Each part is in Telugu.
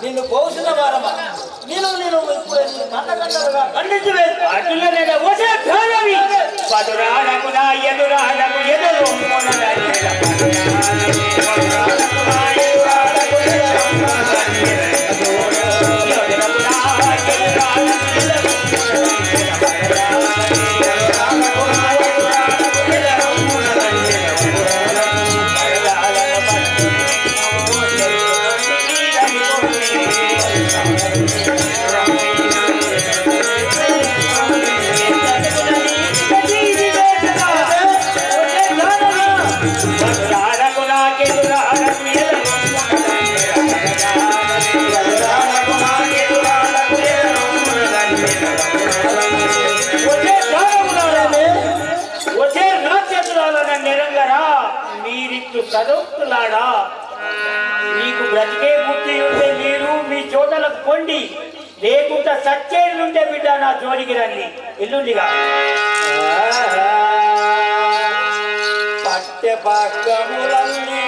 నిన్ను పోసిన వారమా నేను ఇప్పుడు కళ్ళ ఖండించి చదువులాడా మీకు బ్రతికే బుద్ధి ఉంటే మీరు మీ చోటలకు పొండి, లేకుండా సచ్చేళ్ళుంటే బిడ్డ నా జోలికి రండి. ఎల్లుండిగా పట్టె పక్కములన్నీ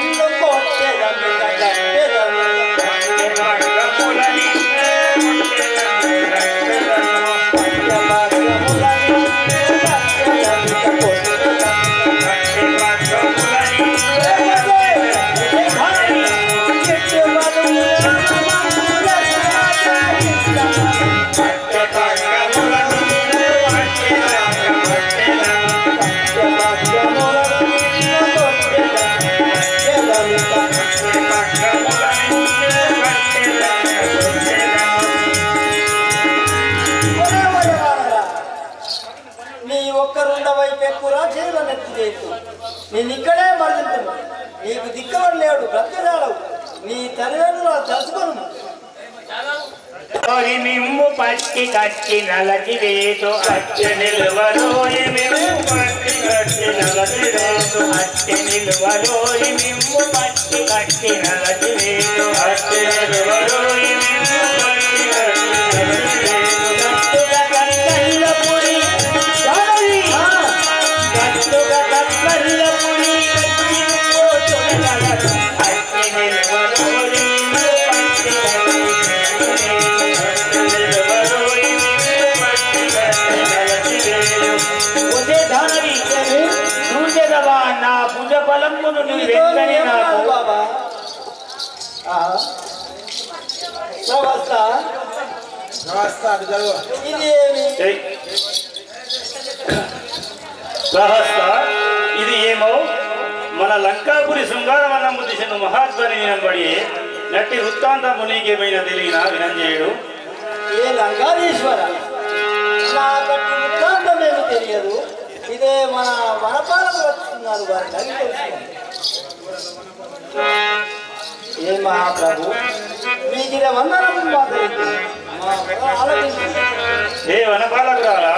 నేను ఇక్కడే మరణించను. నీకు దిక్కవడు లేడు, బ్రతిరాడవు. నీ తల్లిదండ్రులు తలుచుకోను. మిమ్ము పట్టి కట్టి నలకి వేటు అట్టి నిలువలోని మిమ్ము పట్టి కట్టి నలకి వేటు అట్టి నిలువలోని మిమ్ము పట్టి కట్టి నలకి వేటు అట్టి నిలువలోని మిమ్ము పట్టి కట్టి నలకి వేటు కట్టుగా కట్టల్లపురి కట్టుగా కట్టల్లపురి అట్టి నిలువలోని నా భుజ బలమును వెంటనే నాకు ఇది ఏమో మన లంకాపురి శృంగారమన్నము దిశను మహాధ్వని వినబడి నట్టి వృత్తాంతము నీకేమైనా తెలియనా వినంజేయుడు? ఏ లంకాధీశ్వర, నా గట్టి వృత్తాంతమేమి తెలియదు. ఇదే మన వనపాలకు వస్తున్నారు వారిని ఏ మహాప్రభు మీకు ఇదే వందనం ఏ వనపాలకు రాలా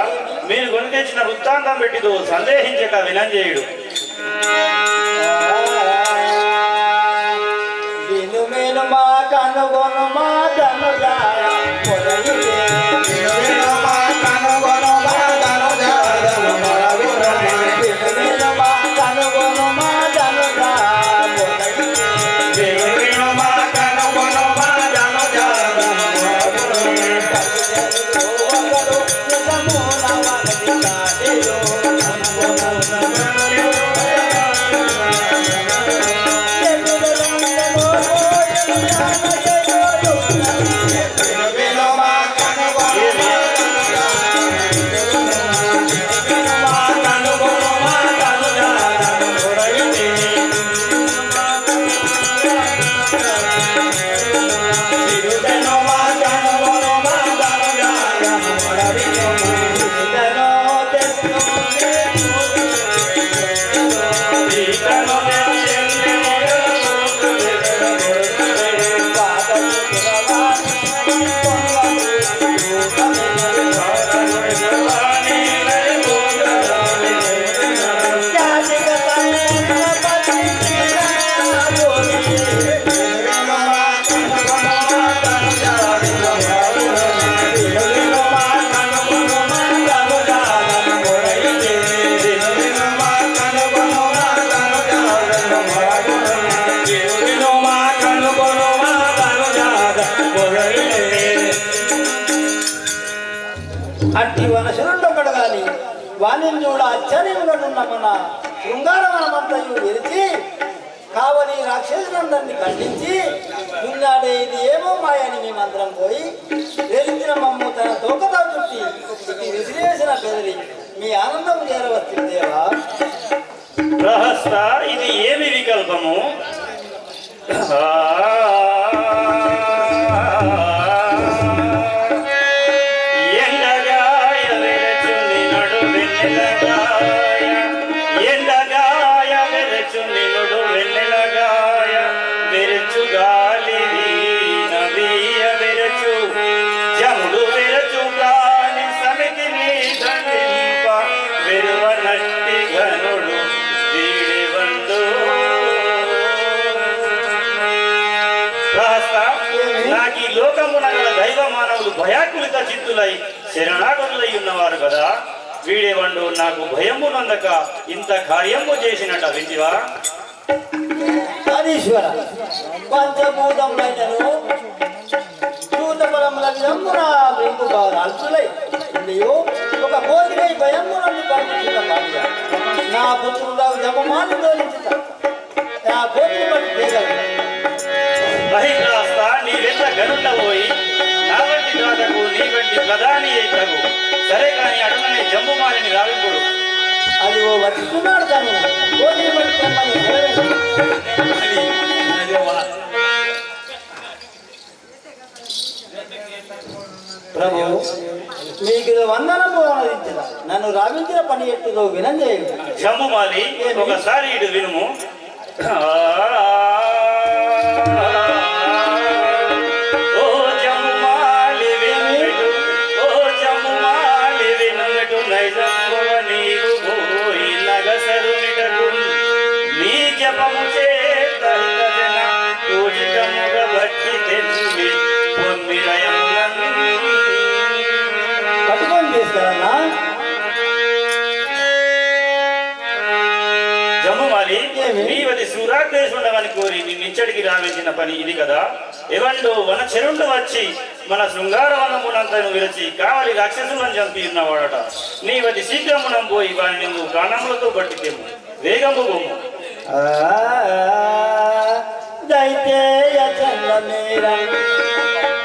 మీరు కొని తెచ్చిన వృత్తాంతం పెట్టిదో సందేహించక వినంజేయుడు. విను మేను మా కనుగొను మా కనుగా అసురుండొకడు గాని వాణిని చూడ ఆశ్చర్యముగానున్న మన శృంగారవనమంతయు విరిచి కావలి రాక్షసులందరినీ ఖండించి ఉన్నాడే ఇది ఏమో మాయని మేమందరం పోయి వేలించిన మమ్ము తన తోకతో చుట్టి ఇది విసిరేసిన బెదిరి మీ ఆనందం చేరవస్తుంది దేవా. ప్రహస్త ఇది ఏమి వికల్పము? ఎండగాయ వెరచుని నడు వెన్నెలగాయ, ఎండగాయ వెరచుని నడు వెన్నెలగాయ, వెరచు గాలి నవీయ వెరచు జముడు వెరచు గాని సమితి ధనింప వెరువనట్టి ఘనుడు వీడివందు. నాకు ఈ లోకమున గల దైవ మానవులు భయాకులిత చిత్తులై శరణాగతులై ఉన్నవారు కదా, వీడేవండు నాకు భయమునందక ఇంత కార్యము చేసినట్ట వింటివా? ఈశ్వర పంచభూతములైనను దూతపరముల విధమున రెండు అల్పులై ఒక కోరికై భయమునందు పంపించిన భార్య నా పుత్రుడు జపమాని తోలించుట నా కోరిక బట్టి చేయగలరు. మహిళాస్త నీవెంత గనుండబోయి నా వంటి దాతకు నీ వంటి ప్రధాని అయితగు. సరే కాని అటుననే జంబుమాలిని రావింపుడు. అది ఓ వచ్చిస్తున్నాడు తను కోరిక బట్టి తెమ్మని ప్రభు మీకు వందనము అనదించిన నన్ను రావించిన పని ఎట్టుదో వినంజేయుడు. జంబుమాలి ఒకసారి ఇటు వినుము. ఓ జముమాలి వినుమెటు, ఓ జముమాలి వినుమెటు, నైజంబువ నీవు పోయి నగసరునిటకు నీ జపము చేత హితజన పూజితముగ భక్తి తెమ్మి పొమ్మిరయములను పట్టుకొని తీసుకురన్నా. జమ్ముమాలి నీవది సూరాగ్రేసుండవని కోరి నిన్నిచ్చడికి రావించిన పని ఇది కదా. ఎవండు వన చెరుండు వచ్చి మన శృంగారవనమునంతను విరచి కావలి రాక్షసులను చంపి ఉన్నవాడట. నీవది శీఘ్రమునం పోయి వాని నిన్ను ప్రాణములతో పట్టితేము వేగము బొమ్ము. దైతేయ చంద్రమీరం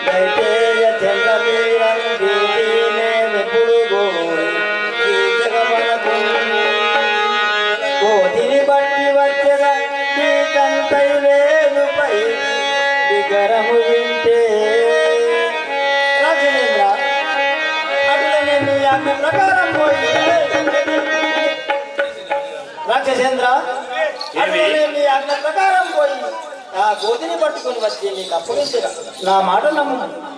దైతేయ చంద్రమీరం దీనే విపుడు ఈ జగమనకు కోతిని బట్టి వచ్చద నీకంతై వేలుపై విగరము వింటే రాజేంద్ర అటులనే మీ ఆజ్ఞ ప్రకారం పోయి రాక్షసేంద్ర అటులనే మీ ఆజ్ఞ ప్రకారం పోయి ఆ కోతిని పట్టుకొని వచ్చి నీకు అప్పగించిన నా మాట నమ్ము.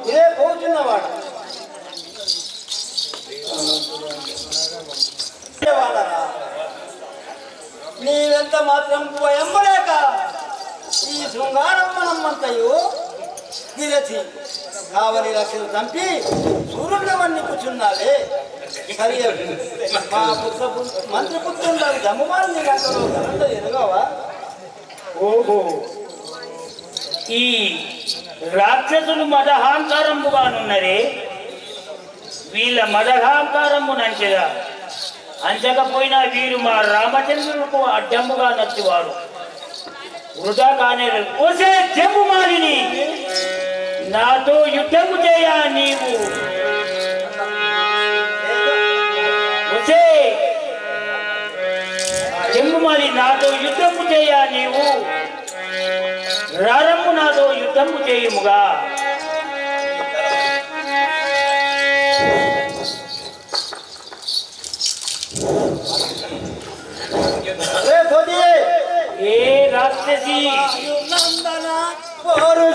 ఇదే పోతున్నవాడు నీవెంత మాత్రం ఎంబలేక ఈ శృంగారమ్మనమ్మంతయు గిరచి కావలి రక్షలు చంపి సూర్యుడవన్నీ కూర్చున్నావే. సరి మా మంత్రిపుత్రుడు జమ్ముమాలని గంటలో ఎదుగవా? ఓహో, ఈ రాక్షసులు మదహాంకారముగానున్నరే. వీళ్ళ మదహాంకారము నంచెదా అంచకపోయినా వీరు మా రామచంద్రులకు అడ్డముగా నచ్చువారు. వృధా కానే ఓసే జంబుమాలిని నాతో యుద్ధము చేయ నీవు. ఓసే జంబుమాలి నాతో యుద్ధము చేయ నీవు. రారమ్ము నాతో యుద్ధము చేయుముగా. ఏ రాక్షసి నందన కోరు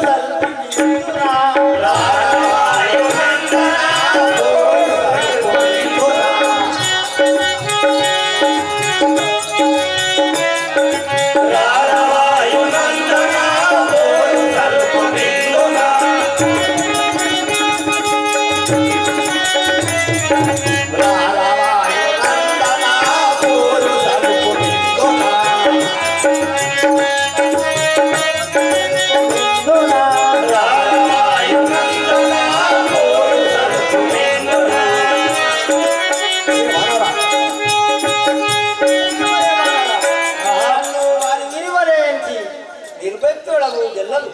మిత్రులకు గెల్లదు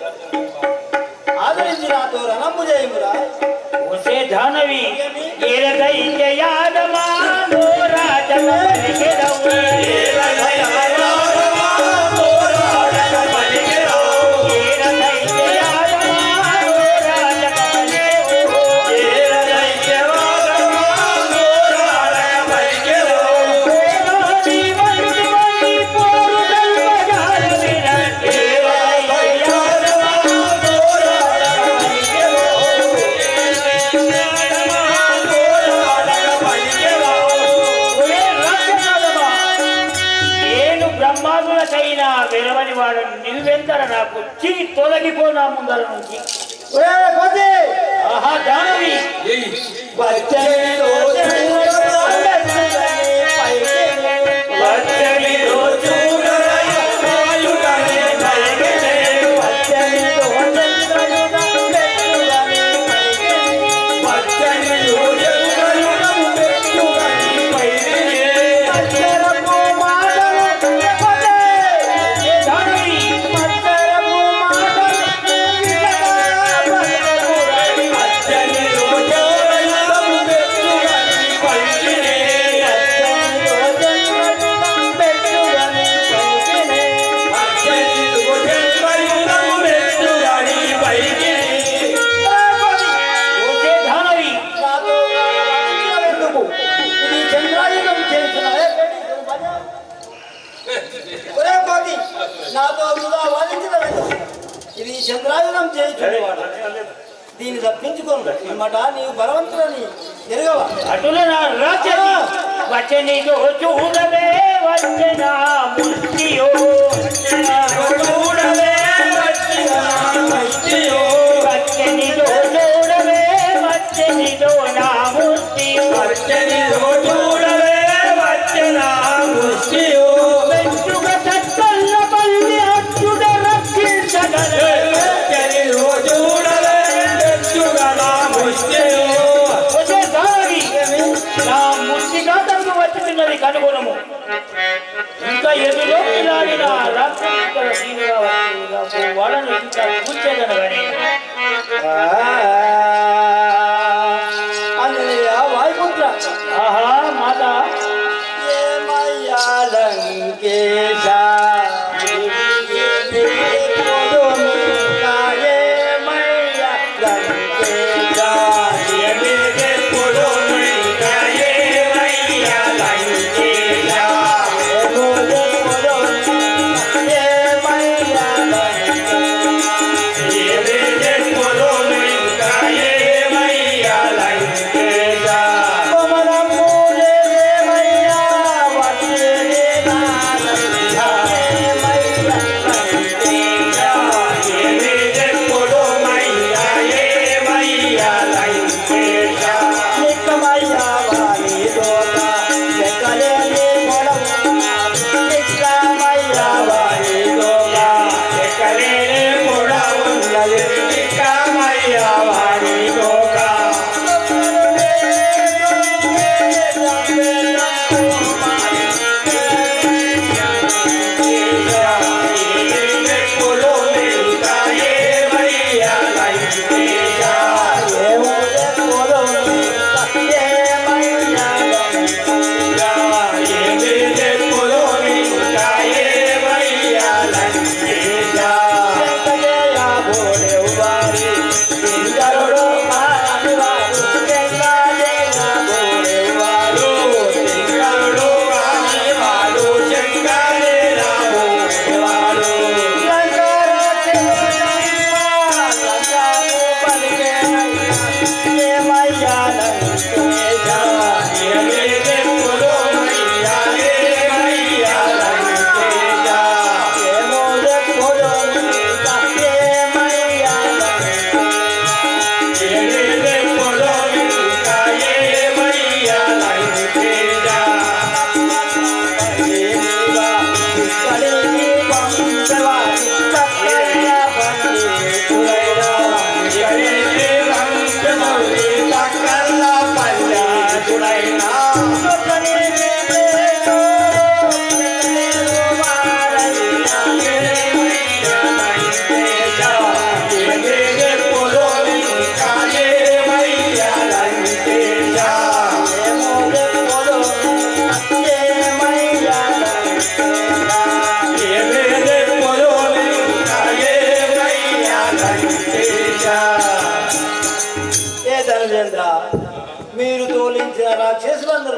ఆదరించి నాతో రణంబు చేయమురా ఒసే దానవి ఏరదైతే యాదమా ఓ రాజన పలికెదవు ఏరదైతే యాదమా ఓ రాజన పలికెదవు ఏరదైతే యాదమా ఓ రాజన పలికెదవు ఏరదైతే యాదమా ఓ రాజన పలికెదవు ఓరాది వంటి వంటి పోరు దల్వగాల విరటే ఏరదైతే యాదమా ఓ రాజన నేను బ్రహ్మాదులకైనా వెరవని వాడు నిలువెంతర నాకు చిగి తొలగిపో నా ముందర నుంచి ఒరే కోతి ఆహా దానవి పచ్చని రోజు వచ్చని రోజు నాతో వృధా వాదించిన ఇది చంద్రాయుధం చేయించుకునేవాడు దీన్ని తప్పించుకోను అన్నమాట నీవు బలవంతులని ఎరగవా అటుల నా రాజని వచనిదో చూడవే వచ్చనా ముష్టియో చూడవే వచ్చనా ముష్టియో వచనిదో చూడవే వచ్చనిదో నా ముష్టియో వచనిదో చూడవే వచ్చనా ముష్టియో వెంటుగ తక్కల్ల పల్లి అచ్చుడ రక్షించగలే వచనిదో చూడవే వెంటుగ నా ముష్టియో ఒసే దారి నా ముష్టిఘాతంకు వచ్చుతున్నది కనుగొనము ఇంకా ఎదులో పిల్లాడిన రాక్షసుల సీనుగా వచ్చి వాళ్ళను ఇంకా కూర్చేదనవని అందులో వాయుపుత్ర ఆహా మాత ఏమయ్యా లంకేశ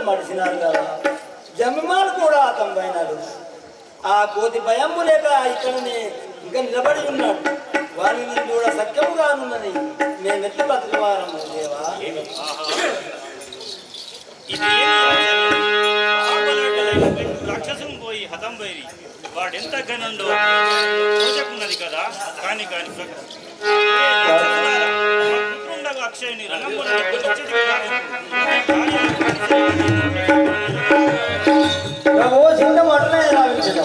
మడిసినారు కదా. జమ్మిమాలు కూడా అతంబైనాడు. ఆ కోతి భయము లేక ఇక్కడనే ఇంకా నిలబడి ఉన్నాడు. వారిని కూడా సఖ్యముగానున్నది. మేమెట్లు బతుకువారము దేవా. రాక్షసం పోయి హతం పోయి వాడెంత ఘనుండో పూజకున్నది కదా. కాని కాని అక్షయుని ఓ చిన్న మటనే రావించదా.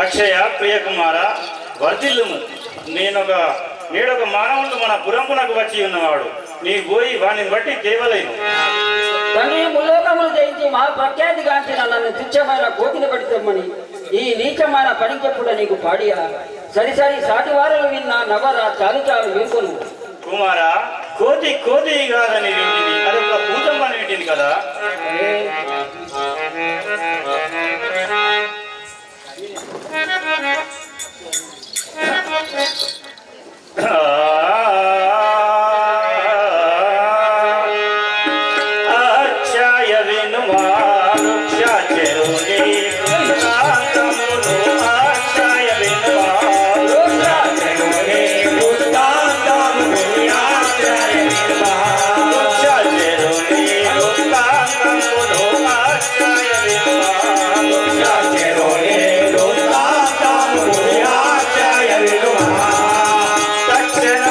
అక్షయ ప్రియకుమార వర్ధిల్లుము. నేడొక మానవుడు మన పురంపునకు వచ్చి ఉన్నవాడు. నీ పోయి వాని బట్టి కేవలేను. తండ్రి ముల్లోకములు జయించి మహాప్రఖ్యాతి గాంచిన నన్ను తుచ్చమైన కోతిని బట్టి తెమ్మని ఈ నీచమైన పనికెప్పుడు నీకు పాడియా. సరిసరి సాటి వారులు విన్న నవర చాలు చాలు వీరుకొను. కుమార కోతి కోతి కాదని వింటిది, అదొక పూజమ్మని వింటిది కదా. అక్షయ వినుమా వృక్ష చెరుని వృత్తాంతములు. అక్షయ వినుమా వృక్ష చెరుని వృత్తాంతములు. అక్షయ వినుమా వృక్ష చెరుని వృత్తాంతములు. అక్షయ వినుమా వృక్ష చెరుని వృత్తాంతములు. అక్షయ వినుమా తక్షణ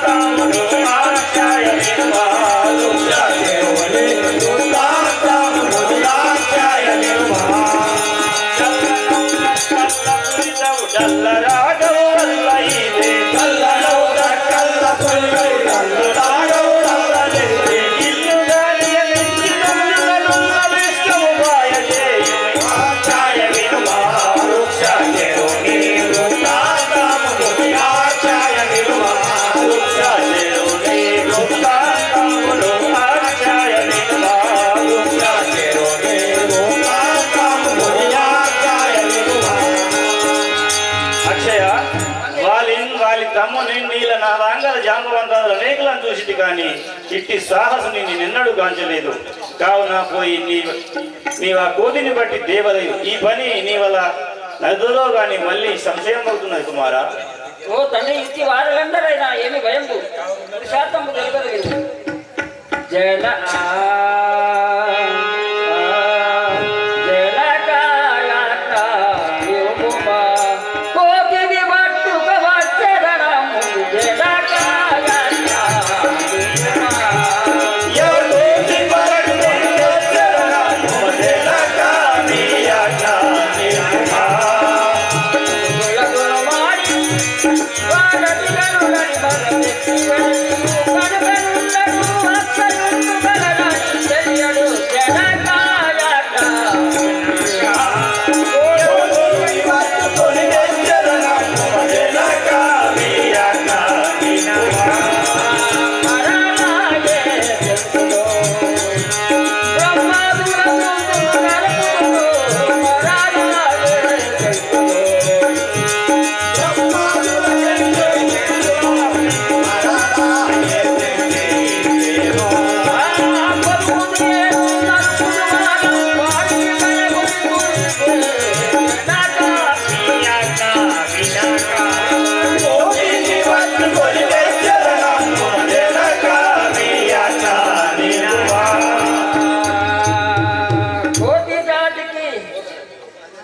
తాములు ఆచార్య నిర్మా వృక్ష చేరువని ఆచార్య నిర్మా డల్ల రాగవ వల్ల ఇదే డల్ల రాగవ వల్ల ఇదే ఇల్లు గాలియ నెచ్చి కన్నుల విష్ణు మాయ చేయుని ఆచార్య నిర్మా వృక్ష చేరువని ఆచార్య నిర్మా వృక్ష చేరువని తాములు ఆచార్య నిర్మా వృక్ష చేరువని అక్షయ వాలి తమ్ముని నీళ్ళ నా రంగల జాంబవంతాల రేఖలను చూసిటి కానీ ఇట్టి సాహసుని నిన్నడు గాంచలేదు. కావున పోయి నీవు ఆ కోతిని బట్టి దేవదయు ఈ పని నీ వల్ల నదులో గాని మళ్ళీ సంశయం అవుతున్నది కుమారా. ఓ తండ్రి ఇచ్చి వారులందరైనా ఏమి భయంపు శాతము తెలియదు జల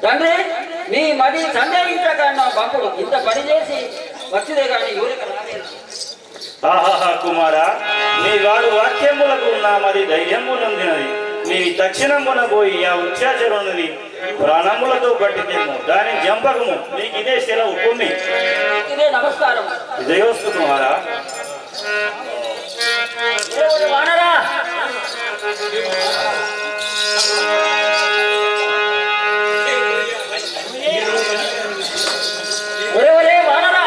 తండ్రి నీ మది సందేహించకన్నా బంపుడు ఇంత పని చేసి వచ్చిదే కానీ ఊరికి రాలేదు. ఆహాహా కుమారా, నీ వాడు వాక్యములకు ఉన్న మరి ధైర్యము నొందినది. నీవి తక్షణమున పోయి ఆ ఉచ్చాచరుని ప్రాణములతో పట్టితేము దాని జంపకము నీకు ఇదే సెలవు పొమ్మి. ఇదే నమస్కారం. జయోస్తు కుమారా. వానరా ఒరే వానరా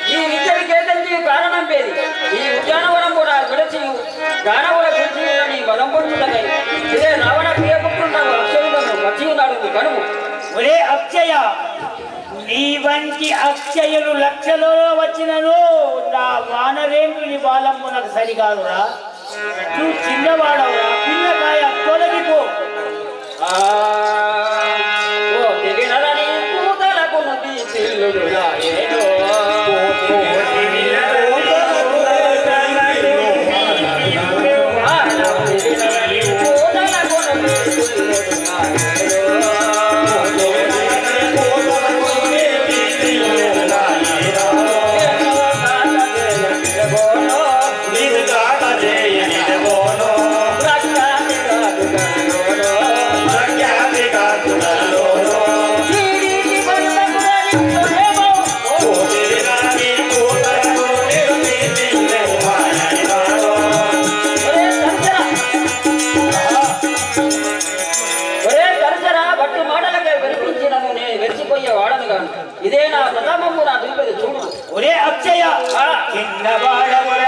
ఈ విద్యకి ఏదంటే కారణం పేరు ఈ ఉద్యానవనం కూడా విడచి దానవుల గురించి నీ బలం పొందుతాయి. ఇదే రావణ ప్రియపుత్రున్నావు అక్షరులను మర్చియున్నాడు కనుము. ఒరే అక్షయ, నీ వంటి అక్షయులు లక్షలలో వచ్చినను నా వానరేంద్రుని బాలమ్ము నాకు సరికాదురా. నువ్వు చిన్నవాడవురా, పిల్లకాయ తొలగిపో. తెలియనని కూతలకు తీసిల్లుడు ఏదో ఇదే నా ప్రతాపము నా దుర్పది చూడు. ఒరే అక్షయ, చిన్నవాడవర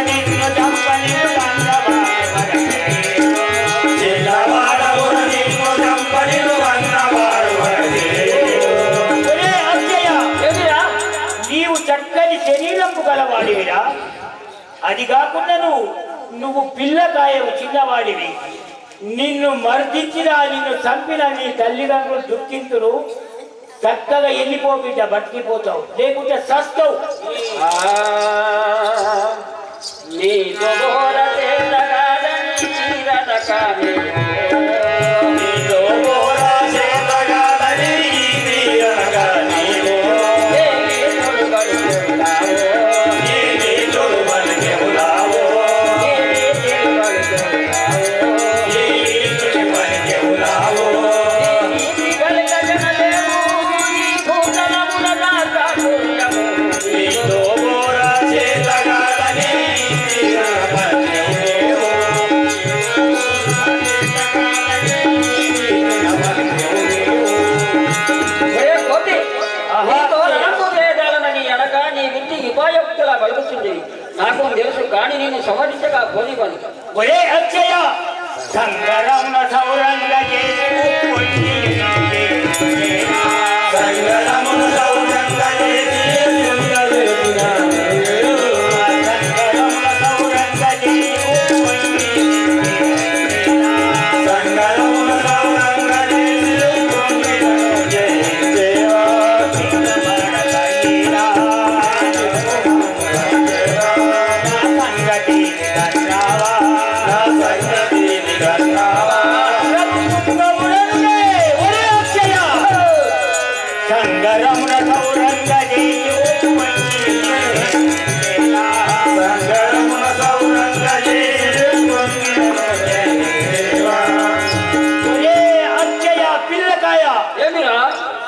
నిన్ను చంపని అది కాకుండా నువ్వు పిల్లకాయవు, చిన్నవాడివి. నిన్ను మర్దించినా నిన్ను చంపినా నీ తల్లిదండ్రులు దుఃఖింతురు. చక్కగా వెళ్ళిపో బిడ్డ, బతికిపోతావు, లేకుంటే సస్తావు. నాకు తెలుసు కానీ నేను సమర్థించగా పోనివ్వను. ఒరే అక్షయ, సంగరమున సౌరంగ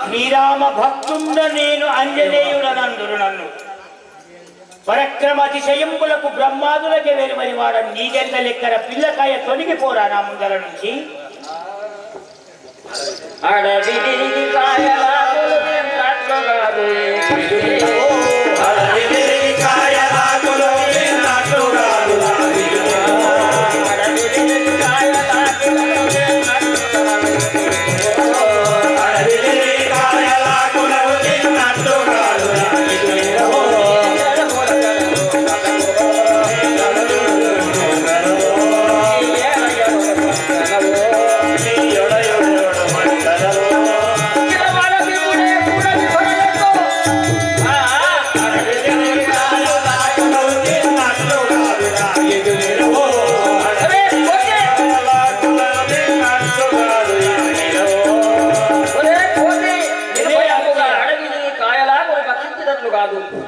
శ్రీరామ భక్తుండ నేను అంజనేయుడనందురు. నన్ను పరక్రమాతిశయంబులకు బ్రహ్మాదులకే వెలువని వాడ నీదెంత లెక్కన పిల్లకాయ తొలగిపోరా నా ముందర నుంచి.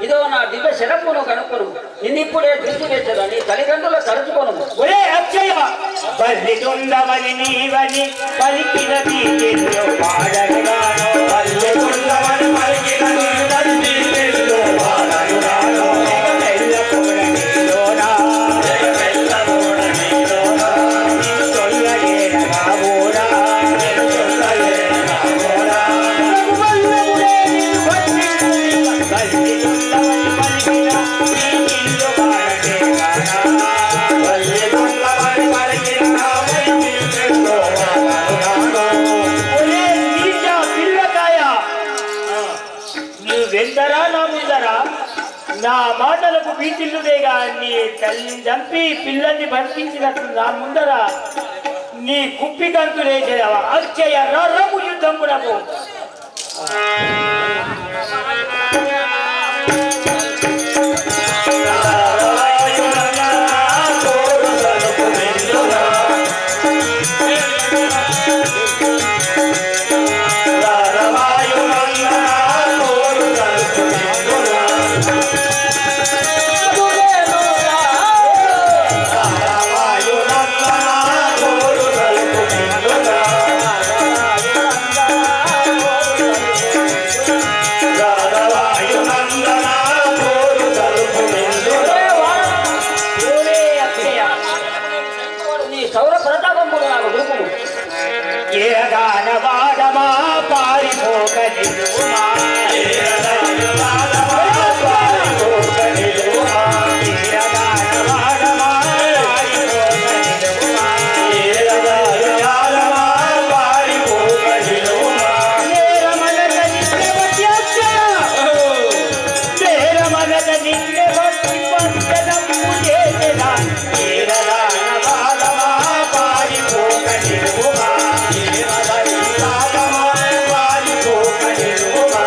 ఇదో నా దివ్య శరమును కనుక్కొను. నిన్నిప్పుడే దృష్టి వేసేదని తల్లిదండ్రుల తలుచుకోను. ఒరే అక్షయ, బల్లిదుండవని నీవని పలికిన తీర్లో పాడగాను, బల్లిదుండవని పలికిన నీవని తీర్లో పాడగాను, మెల్లపొడనిలోనా మెల్లపొడనిలోనా సొల్లగేనగా బోరా సొల్లగేనగా బోరా రఘువల్లభుడే నిన్ను భక్తి వెందరా నా ముందరా నా మాటలకు బీచిల్లుదేగా నీ తల్లిని చంపి పిల్లల్ని బతికించినట్లు నా ముందర నీ కుప్పి గంతులేసేదావా? అక్షయ రమ్ము యుద్ధం కూడా పో. ఏగానవాడమా పారిపోక నిలువుమా, ఏగానవాడమా పారిపోక నిలువుమా, ఏగానవాడమా పారిపోక నిలువుమా, ఏగానవాడమా పారిపోక నిలువుమా. నేరమనద నిన్నే వచ్చేచ్చా, నేరమనద నిన్నే వచ్చి పంచదమ్ము ఏలరాన బాలమా పారిపోక నిలువుమా ఏలరాని బాలమా పారిపోక నిలువుమా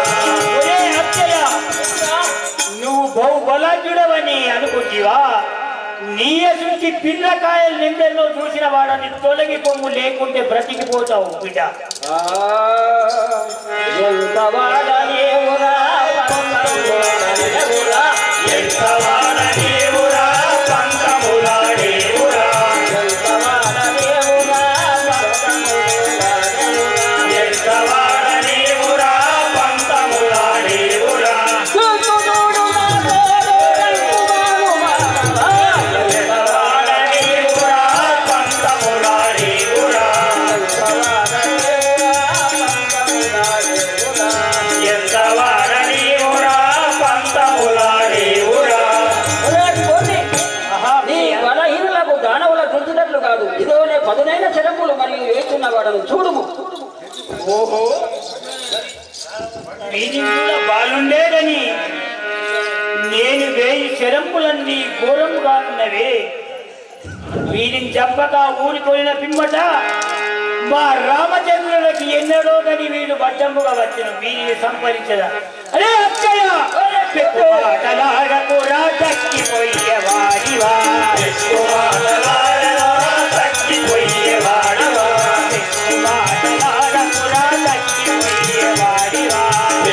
ఒరే అక్షయ, నువ్వు బహుబలాజ్యుడవని అనుకుంటివా? నీయసుంచి పిల్లకాయలు నిందెల్లో చూసిన వాడని తొలగి పొమ్ము, లేకుంటే బ్రతికిపోతావు బిడ్డ. ఎంత వాడనేవురా పంతములాడేవురా, ఎంత వాడనేవురా పంతములాడేవురా ఎంత వాడనేవురా పంతములాడేవురా, ఎంత వాడనేవురా పంతములాడేవురా చూచునోడు నా తోడు రంగుమాను మానవా, ఎంత వాడనేవురా పంతములాడేవురా ఎంత వాడనేవురా పంతములాడేవురా. ఎంత వాడనేవురా పంతములాడేవురా ఒరే కోటి, నీ బలహీనులకు దానవుల గుంజినట్లు కాదు, ఇదోనే పదునైన చెరములు మరియు వేస్తున్న వాడను చూడుము. ఓహో, వీధి కూడా బాలుండేదని నేను వేయి శరంపులన్నీ ఘోరముగా ఉన్నవే. వీరిని చంపక ఊరికొనిన పిమ్మట మా రామచంద్రులకి ఎన్నడో గని వీడు బట్టముగా వచ్చిన వీరిని సంపరించదా. అరే అక్షయ, పెట్టుబాటలాడకురా దక్కిపోయేవాడివా, ఎక్కువాడలాడలా తగ్గిపోయేవాడవా పెట్టుబాటలాడకురా దక్కిపోయేవాడివా,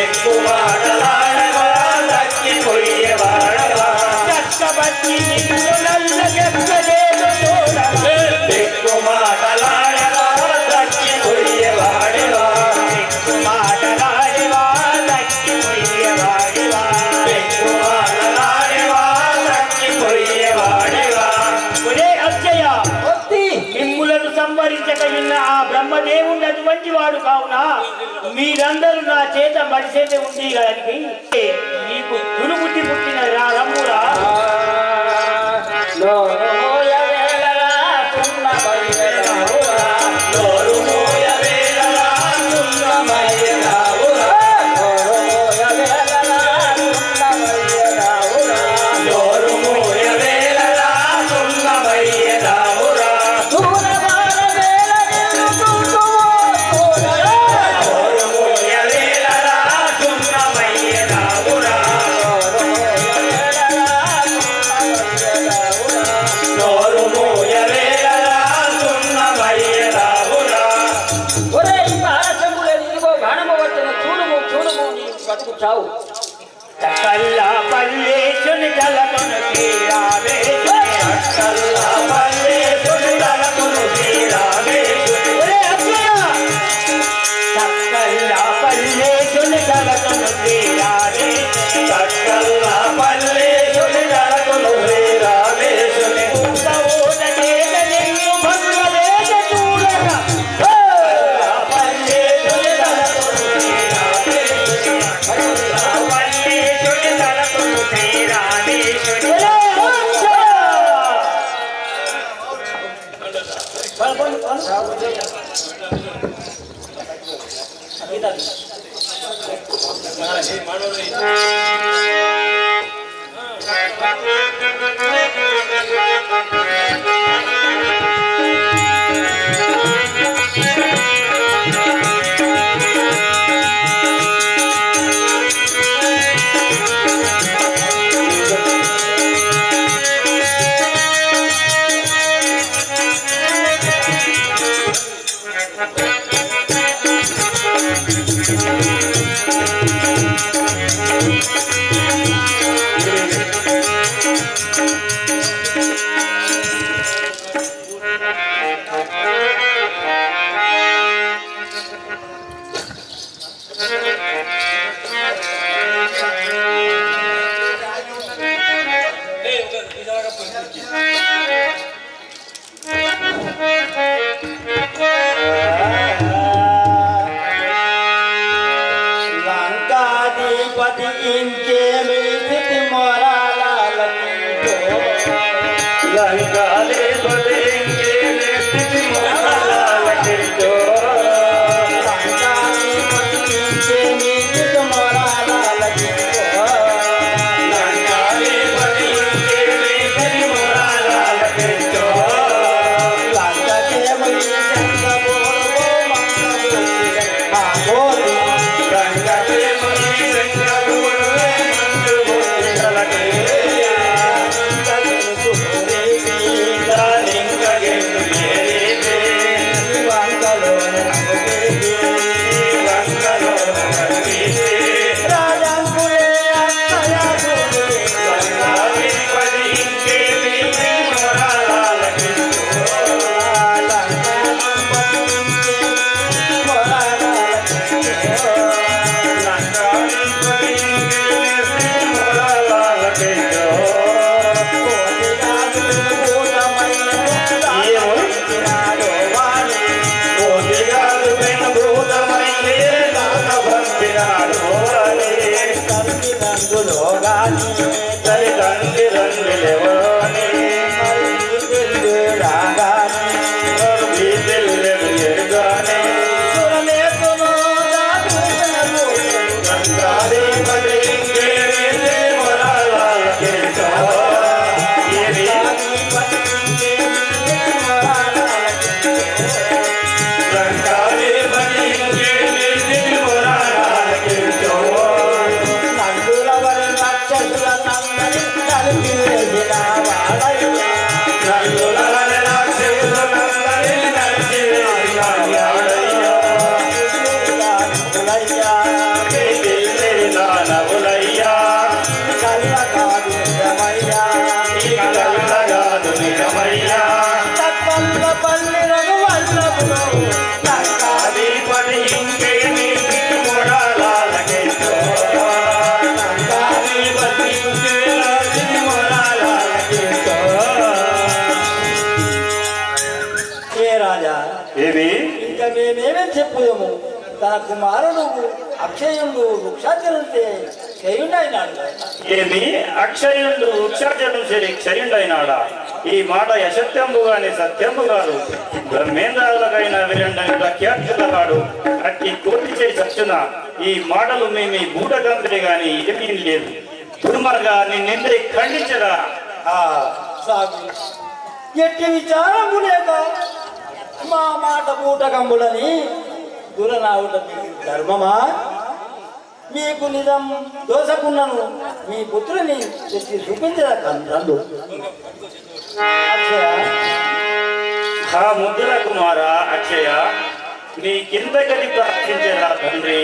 ఎక్కువాడలాడలా తగ్గిపోయేవాడవా చక్కబట్టి నిన్ను నల్ల చెక్కలేదు చూడవా, ఎక్కుమాటలాడలా తగ్గిపోయేవాడవా మాటలాడేవా దక్కిపోయేవాడివా. ఎక్కువాడలాడవా తగ్గిపోయేవాడవా ఒరే అక్షయ, ఒత్తి మిమ్ములను సంవరించక విన్న ఆ బ్రహ్మదేవుడు అటువంటి వాడు కావున మీరందరూ నా చేత మడిసేత ఉంది గారికి నీకు దురుబుద్ధి పుట్టిన రా రమ్మురా. నోరు మోయవేలలా సున్నమయ్యరావురా నోరు మోయవేలలా సున్నమయ్యరావురా నోరు మోయవేలలా సున్నమయ్యరావురా నోరు మోయవేలలా సున్నమయ్యరావురా చావు కల్లా పల్లేశుని తలకొను తీరావే, కల్లా పల్లె తొలిదలకును శ్రీరామేశుని ఒరే అక్షయ, చక్కల్లా పల్లేశుని తలకొను తీరావే, కల్లా పల్లె తొలిదలకును శ్రీరామేశుని పూతవోన చేత నిన్ను భద్రవేద చూడగా, పల్లె తొలిదలకును శ్రీరామేశుని పల్లె తొలిదలకును శ్రీరామేశుని ఒరే అక్షయ, లంకాధిపతి ఇంకేమి స్థితి మొరాలకి లంకాలే బలింగే స్థితి మొదలకితో లంకాధిపతి ఇంకేమి స్థితి మొరాలకి లంకాలే బలింగే స్థితి మొదలకితో ఇంకా మేమేమేం చెప్పుదాము తన కుమారుడు అక్షయుడు వృక్షాచలంతే చేయుండైనాడు. ఏమి అక్షయుడు వృక్షాచలం క్షయుండైనాడా? ఈ మాట అసత్యంబు గాని సత్యంబు కాదు. బ్రహ్మేంద్రాలకైనా విరండని ప్రఖ్యాతులవాడు అట్టి కోటి చేసి చచ్చున ఈ మాటలు మేము ఈ బూట కంపెనీ గాని ఏమీ లేదు. దుర్మార్గా నిన్నిందే ఖండించరా. సాగు ఎట్టి విచారము లేక మా మాట బూటకంబులని దురనావుట ధర్మమా? మీకు నిజం దోసకున్నను మీ పుత్రుని తెచ్చి చూపించదా కందు. ఆ ముద్దుల కుమార అక్షయ, నీ కిందకది ప్రార్థించరా తండ్రి.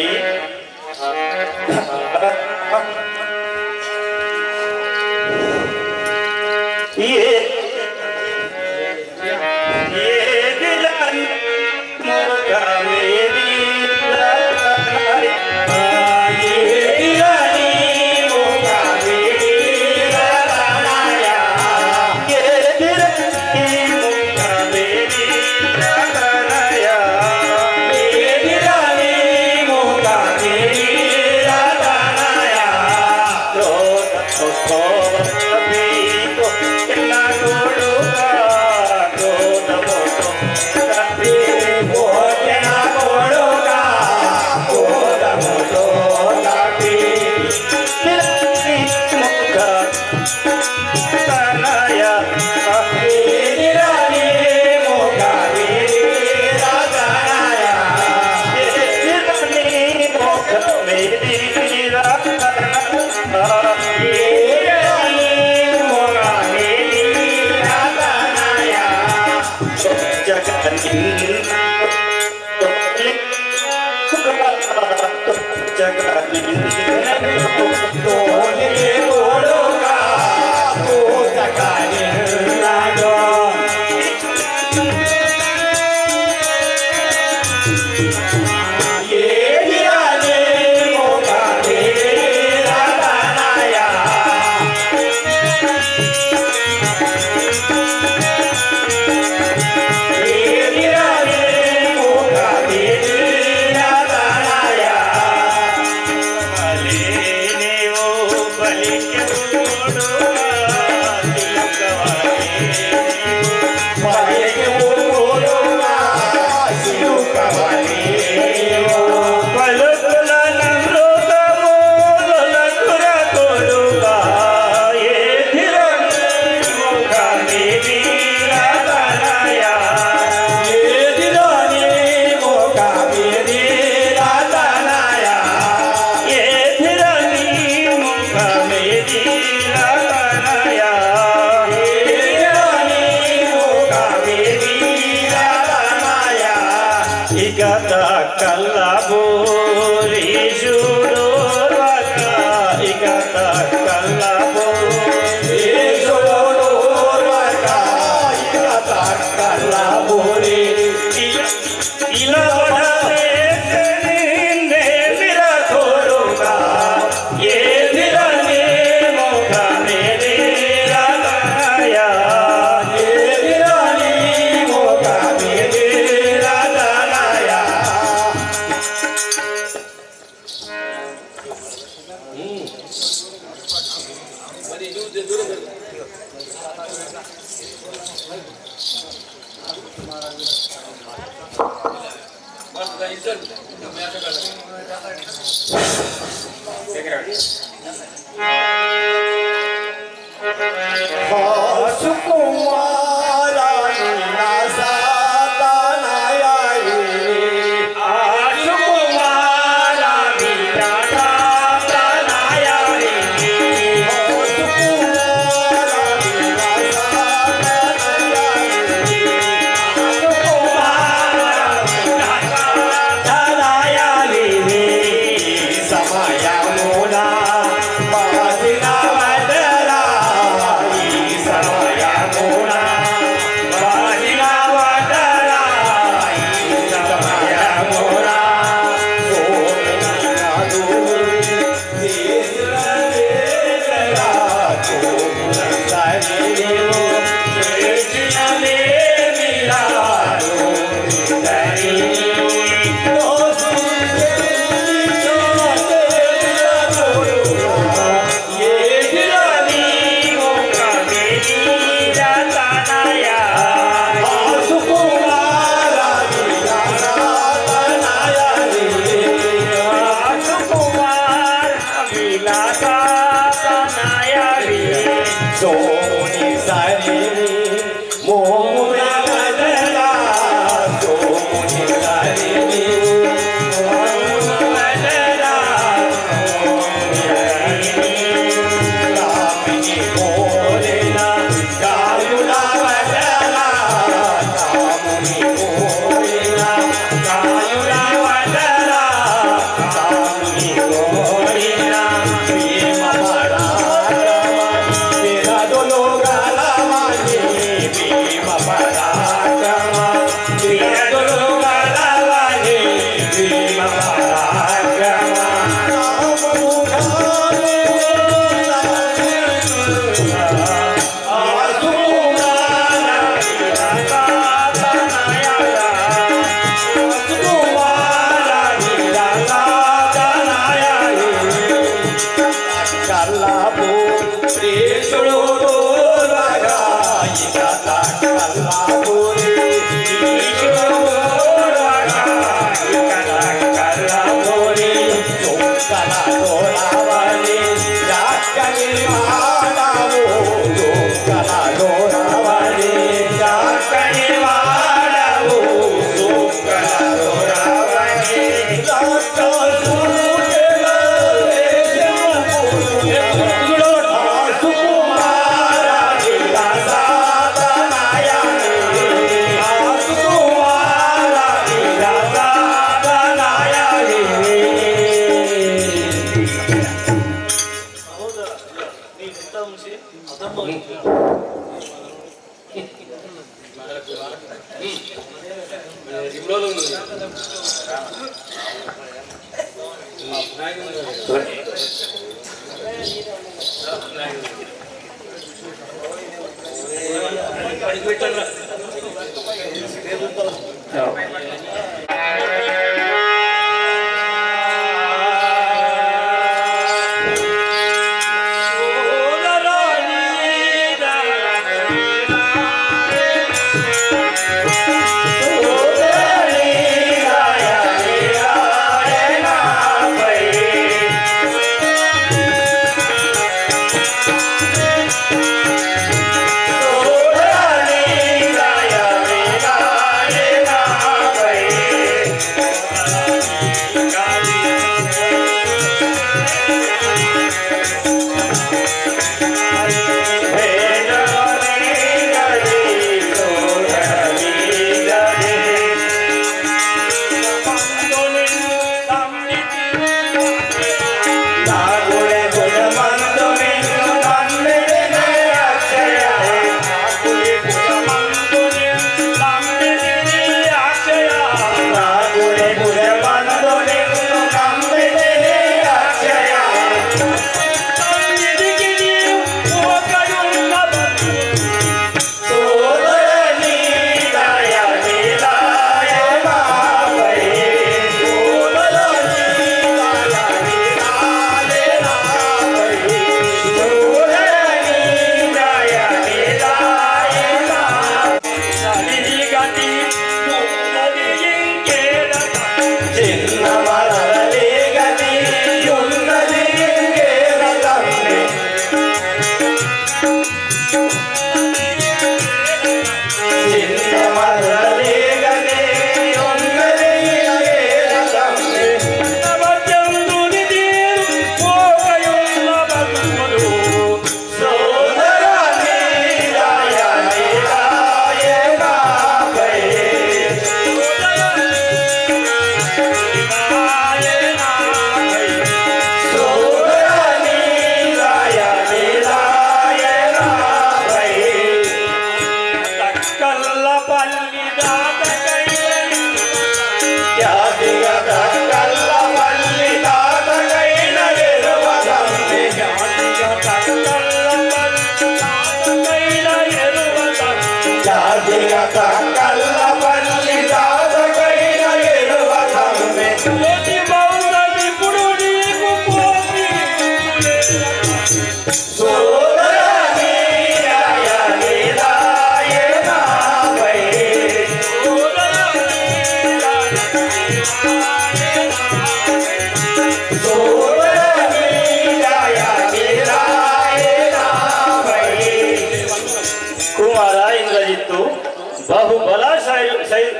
బాహుబల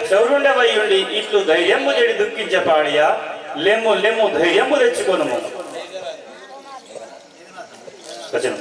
శౌరుండవయ్యుండి ఇట్లు ధైర్యము చెడి దుఃఖించే పాడియా లెమ్ము లెమ్ము ధైర్యము తెచ్చుకొనుము. వచనం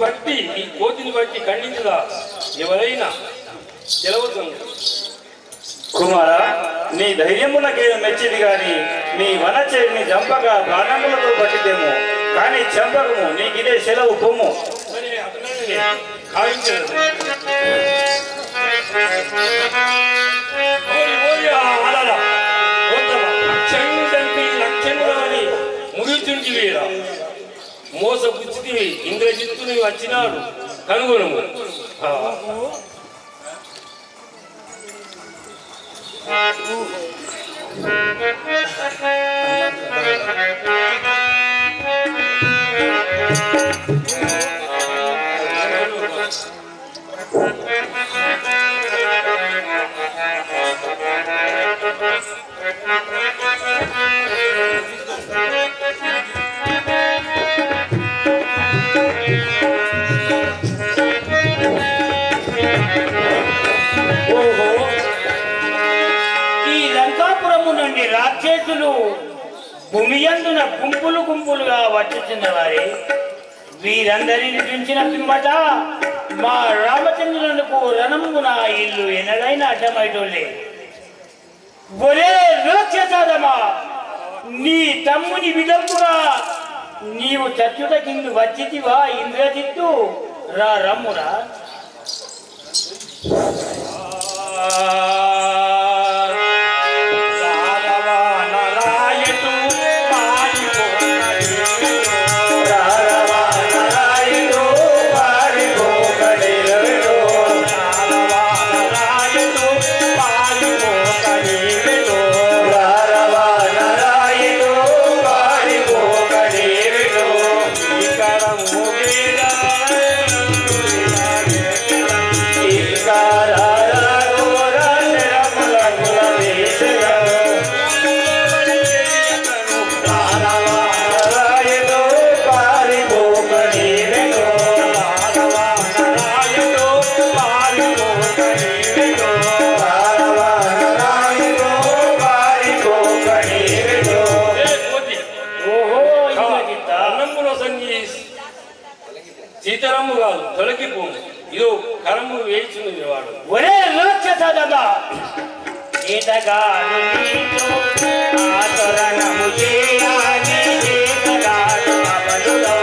బట్టి ఈ కోతిని బట్టి ఖండించగా ఎవరైనా గెలవతుంది. కుమార, నీ ధైర్యమునకే మెచ్చిది గాని నీ వనచేరిని చంపగా ప్రాణములతో పట్టిదేమో కానీ చంపకము, నీకిదే సెలవు పొమ్ము. ముగిచుంటివేరా మోసపుచ్చితివి ఇంద్రజిత్తుని వచ్చినాడు కనుగొనుము. రాక్షసులు భూమియందున గుంపులు గుంపులుగా వచ్చుచున్న వారే వీరందరిని చూచిన పిమ్మట మా రామచంద్రులకు రణమున ఇల్లు ఎనడైనా అడ్డమైటోలే. ఒరే రాక్షసాదమా, నీ తమ్ముని విధముగా నీవు చచ్చుట కింద వచ్చితివా ఇంద్రజిత్తు? రా రమ్మురా. సీతారాము కాదు తొలగిపో, ఇదో కరము వేయించున్నది వాడు. ఒరే రాక్షసదమా, ఈతగాడు నీతో ఆతరణము చేయాలి, ఈతగాడు అమలులో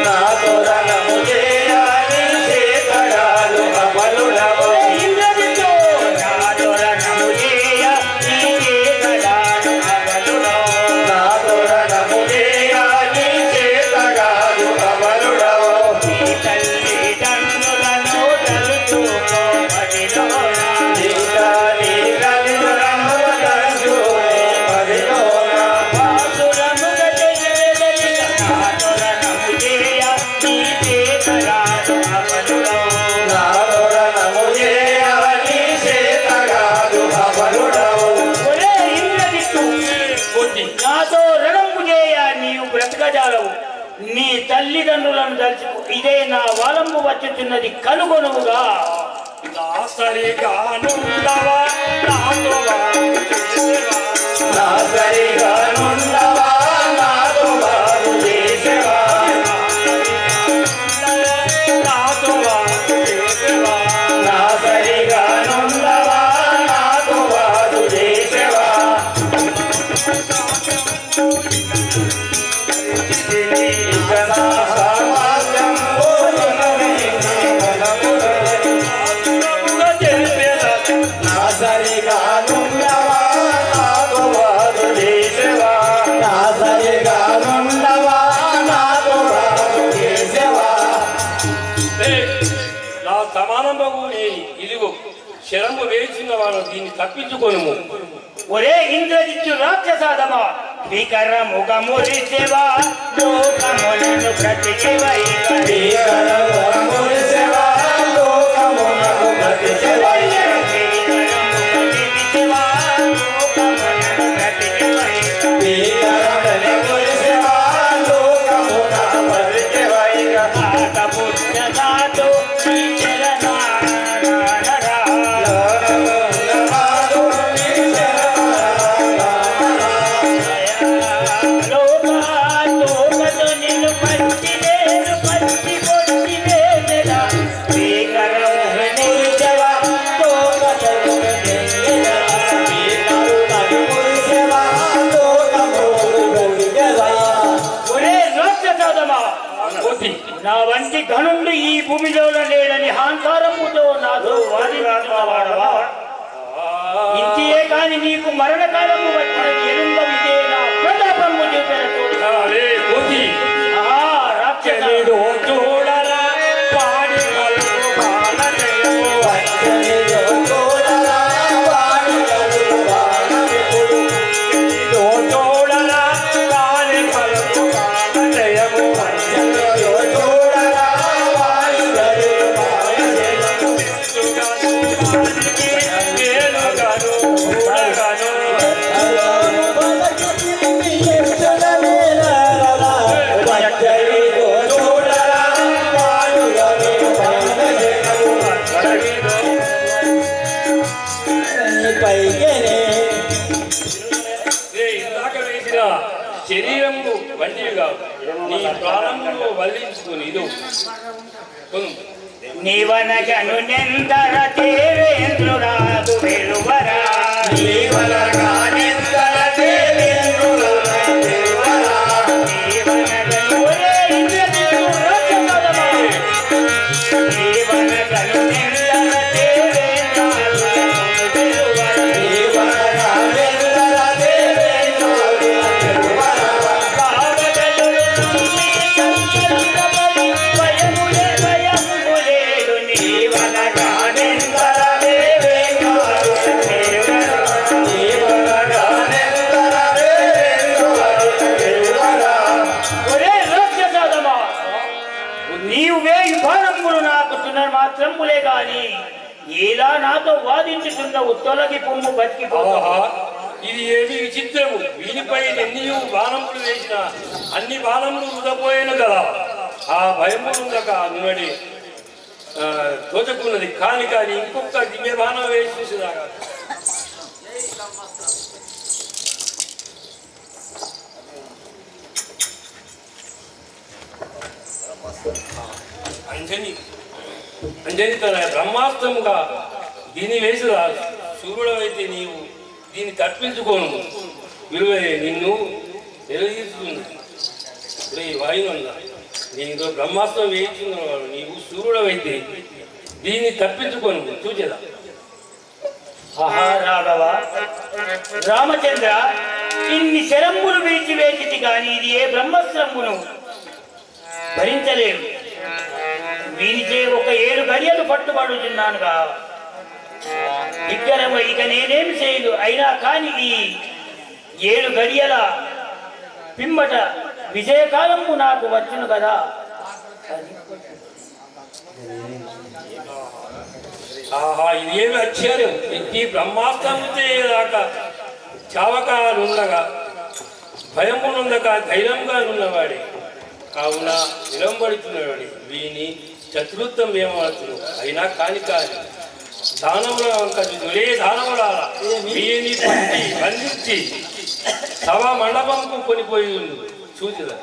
నాతోరణము చేయాలి, ఈతగాడు అమలులో ఇంద్రజిత్తు నాతోరణము చేయాలి, ఈతగాడు అమలులో నాతోరణము చేయాలి, ఈతగాడు అమలులో తల్లిదండ్రులను తలుచుకోమడిలో నాతో రణము చేయ నీవు బ్రతకజాలవు. నీ తల్లిదండ్రులను తలుచుకో, ఇదే నా వలంబు వచ్చుతున్నది కనుగొనుగా. ఇంకా తోడుగా ఉండవా నాతో చేసేవా నా సమానము ఇదిగో శరము వేసిన వాడు దీన్ని తప్పించుకొనుము. ఒరే ఇంద్రజిత్తు రాక్షసాదమా వికర ముఖమురిసేవా లోకములను బ్రతికివై నా వంటి ఘనుండు ఈ భూమిలో లేడని అహంకారముతో నాతో వాదించువాడవా ఇంటియే కాని నీకు మరణకాలము వచ్చినది ఎరుంగ విదే నా ప్రతాపము చూపిన తోడు రాక్షసుడు చూడరా పాడి శరీరము వంటివిగా నీ ప్రాణములు వల్లించుకుని ఇదో నీవనగను నెందర దేవేంద్రురాదు వెలువరా నీవనగా నెందర దేవేంద్రురాదు వెలువరా నీవనగను ఒరే ఇంద్రజిత్తు రాక్షసాదమా నీవనగను నెందర దేవేంద్రురాదు వెలువరా నీవనగా నెందర దేవేంద్రురాదు వెలువరా కావగలు నీ కంకణమని భయములే భయములేడు నీవనగా నెందర దేవేంద్రురాదు వెలువరా నీవనగా నెందర దేవేంద్రురాదు వెలువరా ఒరే రాక్షసాదమా నీవు వేయి భారములు నాకు మాత్రములే గాని ఇలా నాతో వాదించుతున్న తొలగి పొమ్ము బతికిపోతా ఇది ఏమి విచిత్రము వీనిపై ఎన్ని బాణములు వేసిన అన్ని బాణములు వృధపోయాను కదా ఆ భయము ఉండక నువ్వడి తోచకున్నది కాని కానీ ఇంకొక దివ్య బాణం వేసి చూసేదాకా అంజని తన బ్రహ్మాస్త్రముగా దీన్ని వేసురా సూర్యుడవైతే నీవు దీన్ని తప్పించుకోను విలువే నిన్ను నిలదీస్తుంది వాయునంద నీతో బ్రహ్మాస్త్రం వేయించుకున్నవాడు నీవు సూర్యుడవైతే దీన్ని తప్పించుకోను చూచేదా రాఘవ రామచంద్ర ఇన్ని శరములు విడిచి వేచితి గాని ఇది ఏ బ్రహ్మస్త్రమును భరించలేవు వీరిచే ఒక 7 గడియలు పట్టుబడుతున్నానుగా ఇక నేనేమి చేయను అయినా కాని ఈ 7 గడియల పిమ్మట విజయకాలము నాకు వచ్చును కదా ఆహా ఇదేమి ఆశ్చర్యం ఈ బ్రహ్మాస్త్రముదాకా చావకాలుండగా భయమునుండగా ధైర్యంగా ఉన్నవాడి కావున విలంబడుతున్నవాడి వీని చతుర్థం ఏమవుతుంది అయినా కాని కాని దానముల ఒరే దానములారా వీని పట్టి బంధించి సభా మండపంకు కొనిపోయి చూచిదా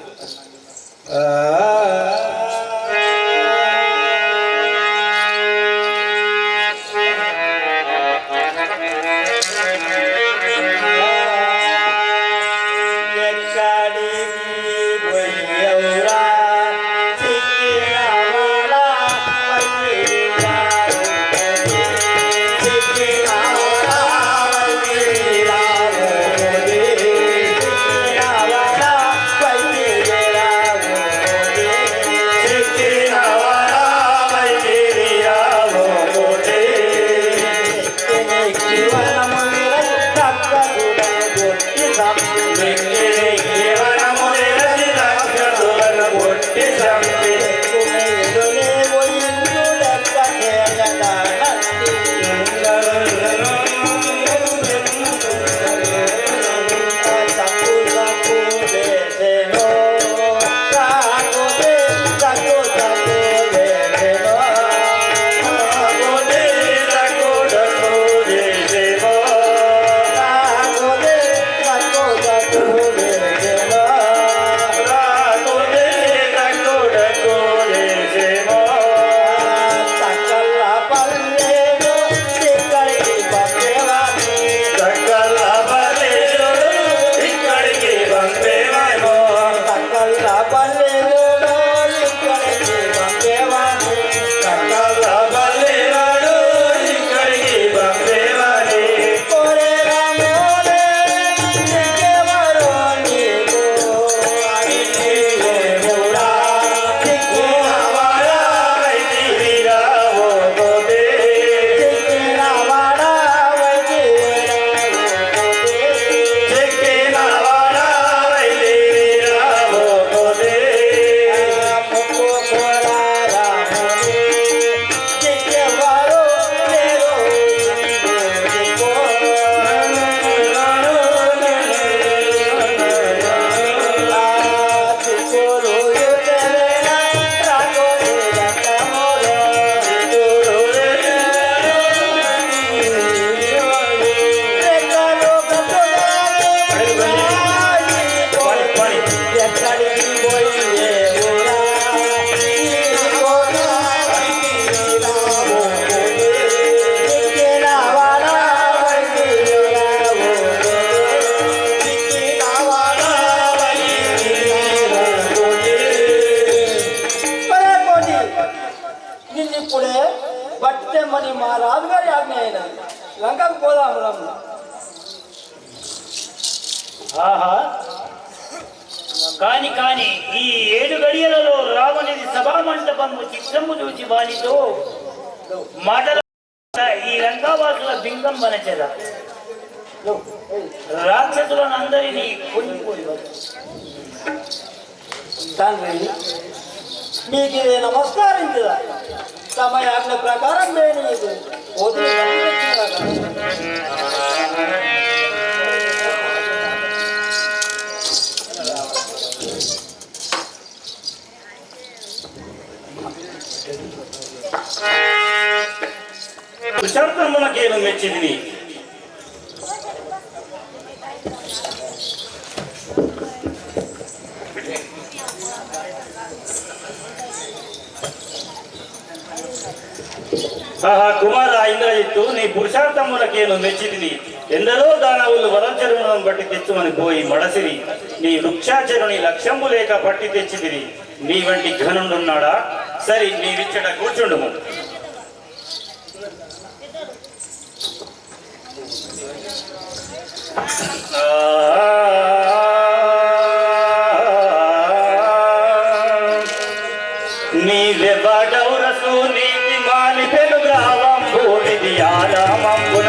మా రాజుగారి ఆజ్ఞ అయినది. లంకకు పోదాము రమ్ము. ఆహా కాని కాని ఈ 7 గడియలలో రావణుని సభా మంటపము చిత్రము చూచి వానితో మాటల ఈ లంకావాసుల బింగం వనచెద రాక్షసులను అందరినీ కొనిపోయి తండ్రి మీకు ఇది నమస్కరించదా సమయాజ్ఞ ప్రకారం నేను ఇది పోతే పురుషార్థమునకేను మెచ్చింది. కుమార ఇంద్రజిత్తు నీ పురుషార్థములకేను మెచ్చితిని. ఎందరో దానవులు వరచరులను బట్టి తెచ్చుమని పోయి మడసిరి నీ వృక్షాచరుని లక్ష్యము లేక పట్టి తెచ్చితిరి. నీ వంటి ఘనుడున్నాడా? సరి నీ విచ్చట కూర్చుండుము. నీవెవడౌరసు నీతి మాని పెనుగ్రావం భూమిది ఆరామంబున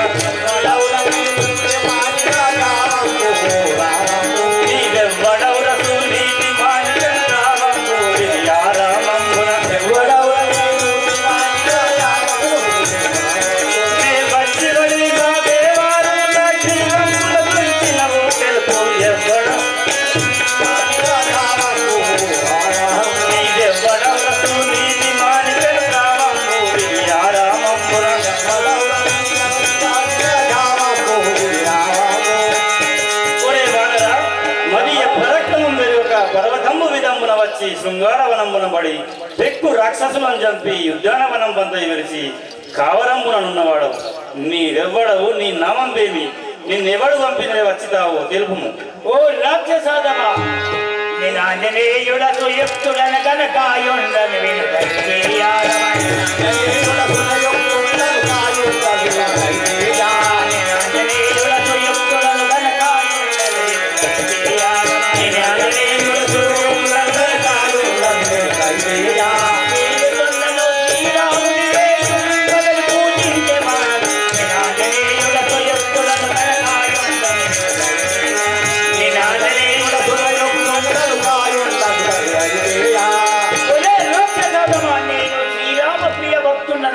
నీవెవ్వడౌరసు నీతి మాని పెనుగ్రావం భూమిది ఆరామంబున వచ్చివడిగా దేవారు లక్ష్మీరంగుల పిలిచినవు తెలుపు ఎవ్వడ వచ్చి శృంగారవనమున పడి పెక్కు రాక్షసులను చంపి ఉద్యానవనం బంత విరిచి కావరముననున్నవాడు నీవెవ్వడవు? నీ నామం దేవి? నిన్నెవడు పంపిన వచ్చితావు తెలుపుము. ఓ రాక్షసాదమా నేను ఆంజనేయుడతో యుక్తుడన కనకాయుండను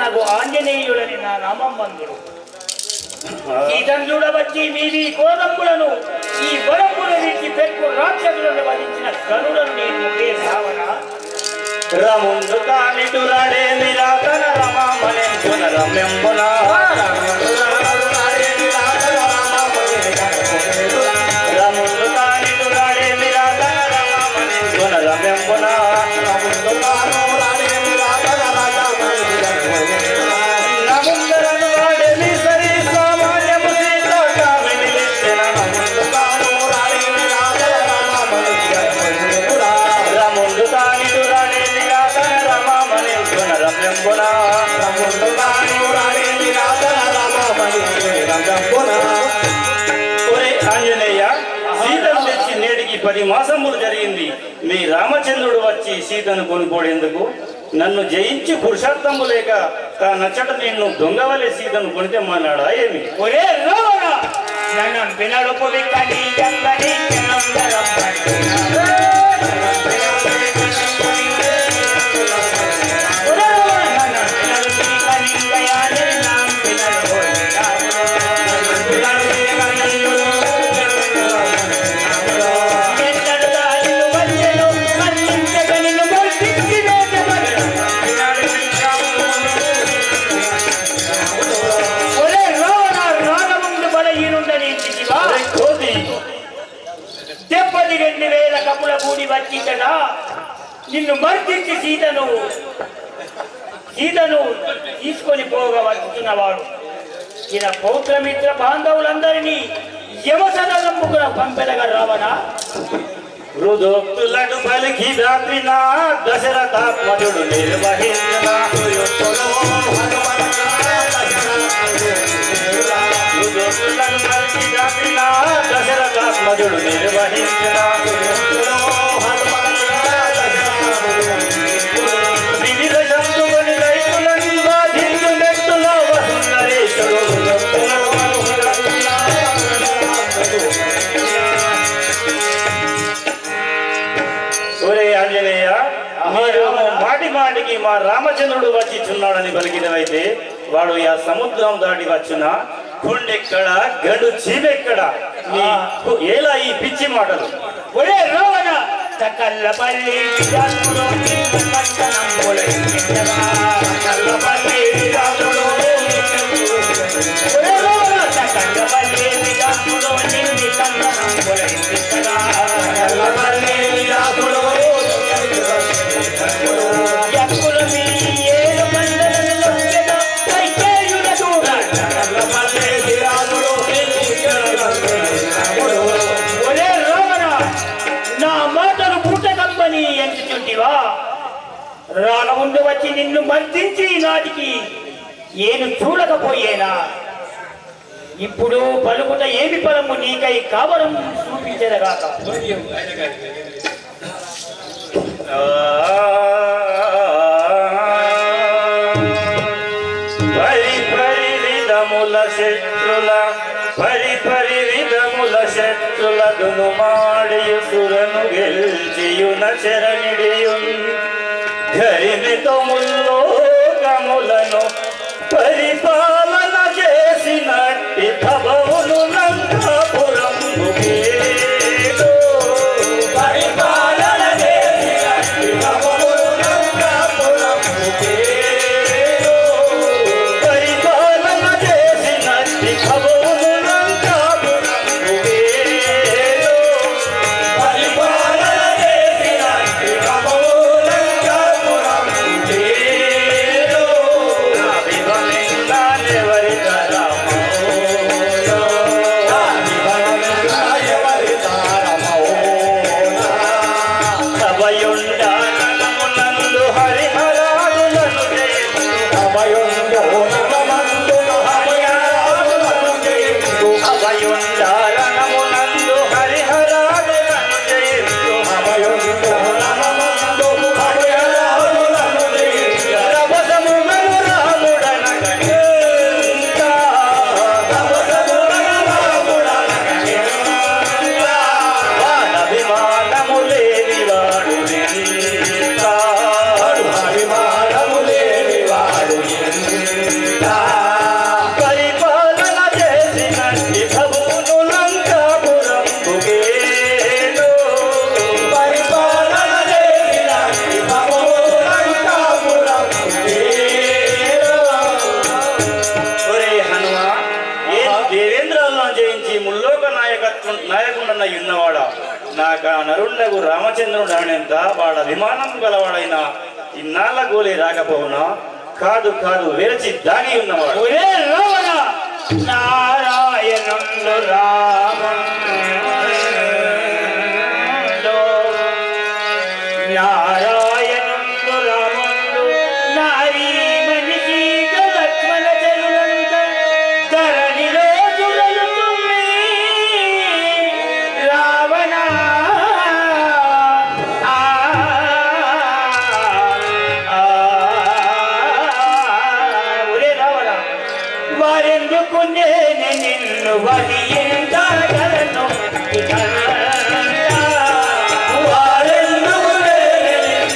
నాకు ఆంజనేయుడని నా నామం బంధుడు. సీతను చూడవచ్చి మీది కోదంబులను ఈ వరంబుల నుంచి పెక్కు రాక్షసులను వధించిన గనులను నేను రావణ రముందు కానిటులాడే నిరాకన రమామనెంచున రమ్యంబున రముందు కానిటులాడే నిరాకన రమామనెంచున రమ్యంబున ఆంజనేయ సీతను తెచ్చి నేటికి 10 మాసములు జరిగింది. మీ రామచంద్రుడు వచ్చి సీతను కొనుక్కోడేందుకు నన్ను జయించి పురుషార్థము లేక తా నచ్చట నిన్ను దొంగవలే సీతను కొనితెమ్మన్నాడా ఏమి? ఒరే రావణ నన్ను వినడుపు విక్కని జంగని కపుల కూడి వచ్చిందట నిన్ను మర్దించి సీతను తీసుకొని పోగా వచ్చుతున్నవాడు ఈయన పౌత్రమిత్ర బాంధవులందరినీ యమసదముకున పంపెదగా రావణ రుదోక్తులను పలికి దాపిన దశరథాత్మజుడు నిర్వహించిన హనుమంతులను కలిసి దాపిన దశరథాత్మజుడు నిర్వహించిన వివిధ శంకుని రైతులను బాధించు నెట్టులో వసుందరేశుడు ఒరే ఆంజనేయ, మీరు మాటి మాటికి మా రామచంద్రుడు వచ్చిచున్నాడని పలికినవైతే వాడు ఆ సముద్రం దాటి వచ్చిన కొండెక్కడ గడు చీమెక్కడ ఎలా ఈ పిచ్చి మాటలు? ఒరే రావణ సకల్లపల్లి విజాతులో నిన్ను కంకణంబులెంచెగా. సకల్లపల్లి విజాతులో ఒరే రావణ సకల్లపల్లి విజాతులో నిన్ను కంకణంబులెంచెగా. సకల్లపల్లి విజాతులో యక్కులు మీ ఏడు మండలను లొంగెగా కైకేయుల దూర. సకల్లపల్లి విజాతులో ఒరే రావణ నా మాటలు పూట కంపని ఎంచుచుంటివా? రానముందు వచ్చి నిన్ను మర్దించి నాటికి ఏను చూడకపోయేనా? ఇప్పుడు పలుకుట ఏమి ఫలము నీకై కావరం చూపించదగాక. విధముల శత్రుల విధముల శత్రులను మాడియు సురను గెల్చియున శరణిడియు ధరిమితో ముల్లోకములను పరిపాలన చేసినట్టి భవములు లంకాపురంబుకే పరిపాలన చేసినట్టి భవములు లంకాపురంబుకే పరిపాలన చేసినట్టి భవములు లంకాపురంబుకే పరిపాలన చేసినట్టి భవములు లంకాపురంబుకే వివరించాలెవరి తరమో అభయుండానమునందు హరిహరాదులను జయించు అభయుండానమునందు హరిహరాదులను జయించు రభసముగను రాముడనగనింకా వాడభిమానము లేనివాడు ఇంకా పరిపాలన చేసినట్టి భవములు లంకాపురంబుకేను పరిపాలన చేసినట్టి భవములు లంకాపురంబుకేను. ఒరే హనుమ, ఏ దేవేంద్రాలను జయించి ముల్లోక నాయకుడన్న ఉన్నవాడా నాక నరుండగు రామచంద్రుడు అనేంత వాడ అభిమానం గలవాడైన ఇన్నాళ్ళ గోలే రాకపోవునా? కాదు కాదు, వేరచి దాగి ఉన్నవాడు. ఒరే రావణ నారాయణుండు రాముండు నారాయణుండు రాముండు నారీ మనిషి లక్ష్మణ జరులంత ధరణిలో దురలు తుమ్మి రావణ ఒరే రావణ వారెందుకు నేను నిన్ను వదిలించగలను వారెందుకు నేను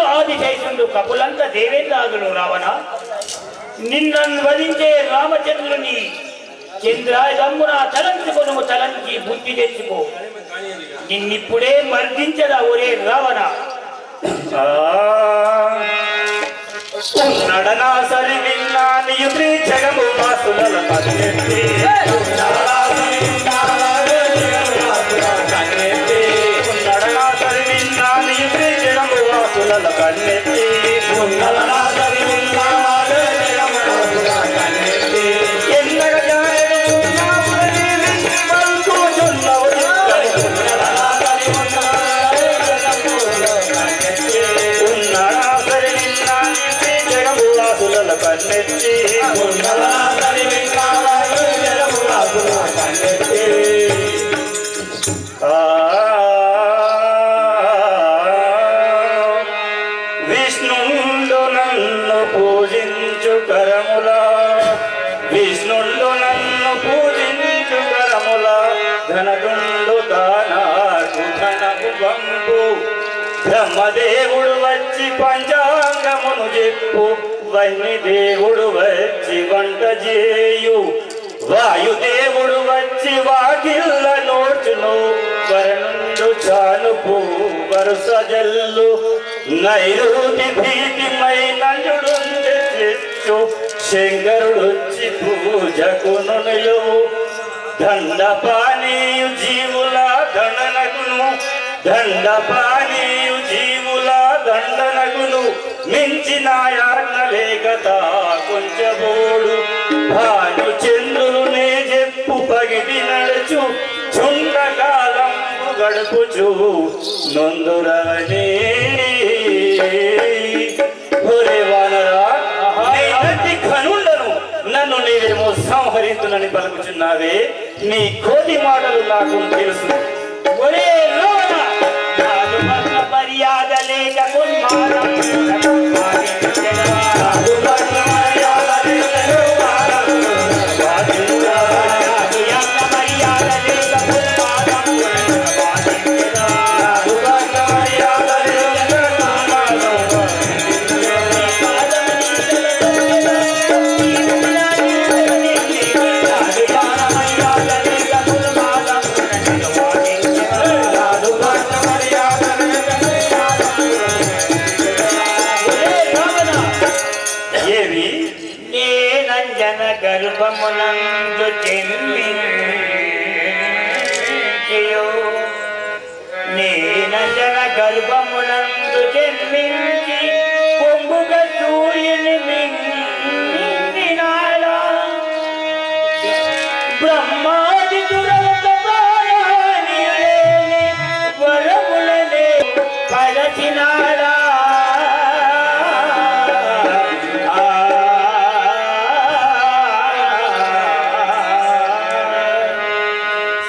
ఆదిశేషుడు కపులంత దేవేంద్రాదులు రావణ నిన్నను వధించే రామచంద్రుని చంద్రాయుధమున తలంచుకొను తలంచి బుద్ధి తెచ్చుకో నిన్నిప్పుడే మర్దించదా ఒరే రావణ ఉన్నడనా సరి విన్నా నీయు శ్రీ జగము వాసుల కన్నెత్తి ఉన్నడనా సరి విన్నా నీయు శ్రీ జగము వాసుల కన్నెత్తి ఉన్నడనా సరి విన్నా ఎన్నగ జానడు కన్నెత్తి విష్ణుండు నన్ను పూజించు కరముల విష్ణుండు నన్ను పూజించు కరముల ధనదుండు దానాకు ధనము బంపు బ్రహ్మదేవుడు వచ్చి పంచాంగమును చెప్పు వహ్నిదేవుడు వచ్చి వంట చేయు వాయుదేవుడు వచ్చి వాకిళ్ళ నోచును వరణుండు చానుపు వరుస జల్లు నైరుతి భీతిమైన తెచ్చు శంకరుడొచ్చి పూజకును నిలువు దండపానీయు జీవుల దండనకును దండపానీయు జీవుల దండనకును మించినాయాజ్ఞలేకత కొంచెబోడు భాను చంద్రునే చెప్పు పగిటి నడుచు చుండకాలం గడుపుచు నొందురని ఒరే వానరా నేనంటి ఘనుండను నన్ను నీవేమో సంహరించునని పలుకుచున్నావే నీ కోటి మాటలు నాకు తెలుసు ఒరే రావణ నాలుగు పట్ల మర్యాద లేక కున్మానం గర్భమునందు జన్మించియో నేనంజన గర్భమునందు జన్మించి పొంగుగ సూర్యుని మింగినాడా బ్రహ్మాది దురత ప్రాణియులేని వరములనే పడచినాడా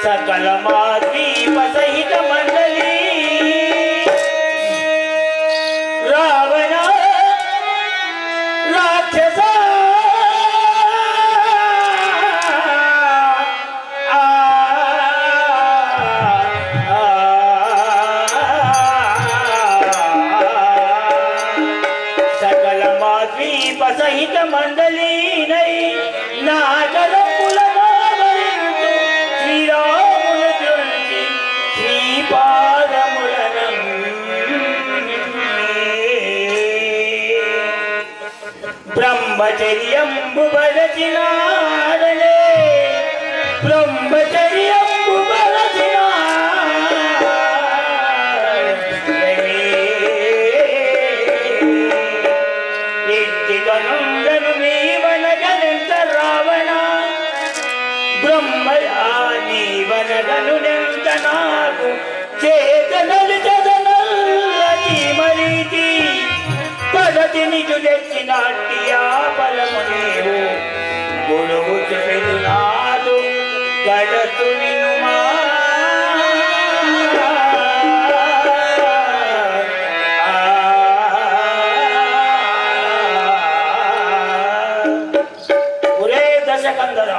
సకల మాద్వీప సహిత మండలి రావణ రాక్షస సకల మాద్వీప సహిత మండలి నై నాగరముల బ్రహ్మచర్యంబు బలచినాడలే బ్రహ్మచర్యంబు బలచినాడను నీవనగనెంత రావణ బ్రహ్మ నీవనగనునెంత నాకు చేతనలు చదనల్లీ మరీతి పదతి నిజు తెచ్చినాటి ఆ బలము నీవు గొడుగు చెడు నాదు గడతు వినుమా ఒరే దశకందర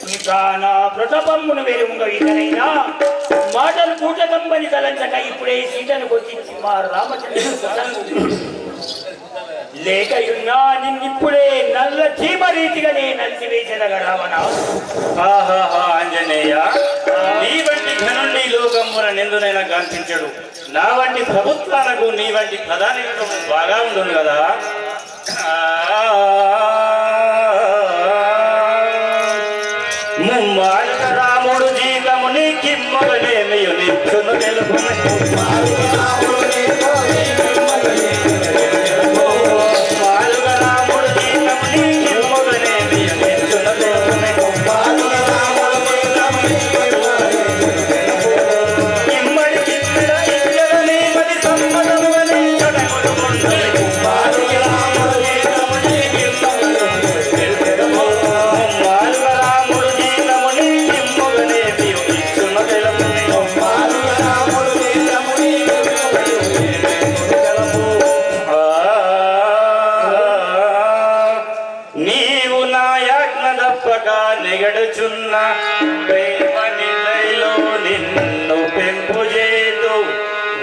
నీ కానా ప్రతాపమ్మును వెలుగుగా ఇతనైనా మాటలు కూటకంబని తలంచక ఇప్పుడే సీతను కొట్టించి మా రామచంద్రుడు లేకయున్నా నిన్నిప్పుడే నల్ల చీమ రీతిగానే నలిసివేసేదగా రావణ. ఆహాహా ఆంజనేయ, నీ వంటి ఘనుండి లోకమున నిందునైనా గాంధించడు. నా వంటి ప్రభుత్వాలకు నీ వంటి ప్రధాని బాగా ఉంటుంది కదా. ముమ్మాలుగా రాముడు జీవముని కిమ్మగనేమియు నిత్యును తెలుపును. నెగడుచున్న ప్రేమ నిలయలో నిన్ను పెంపు చేతు,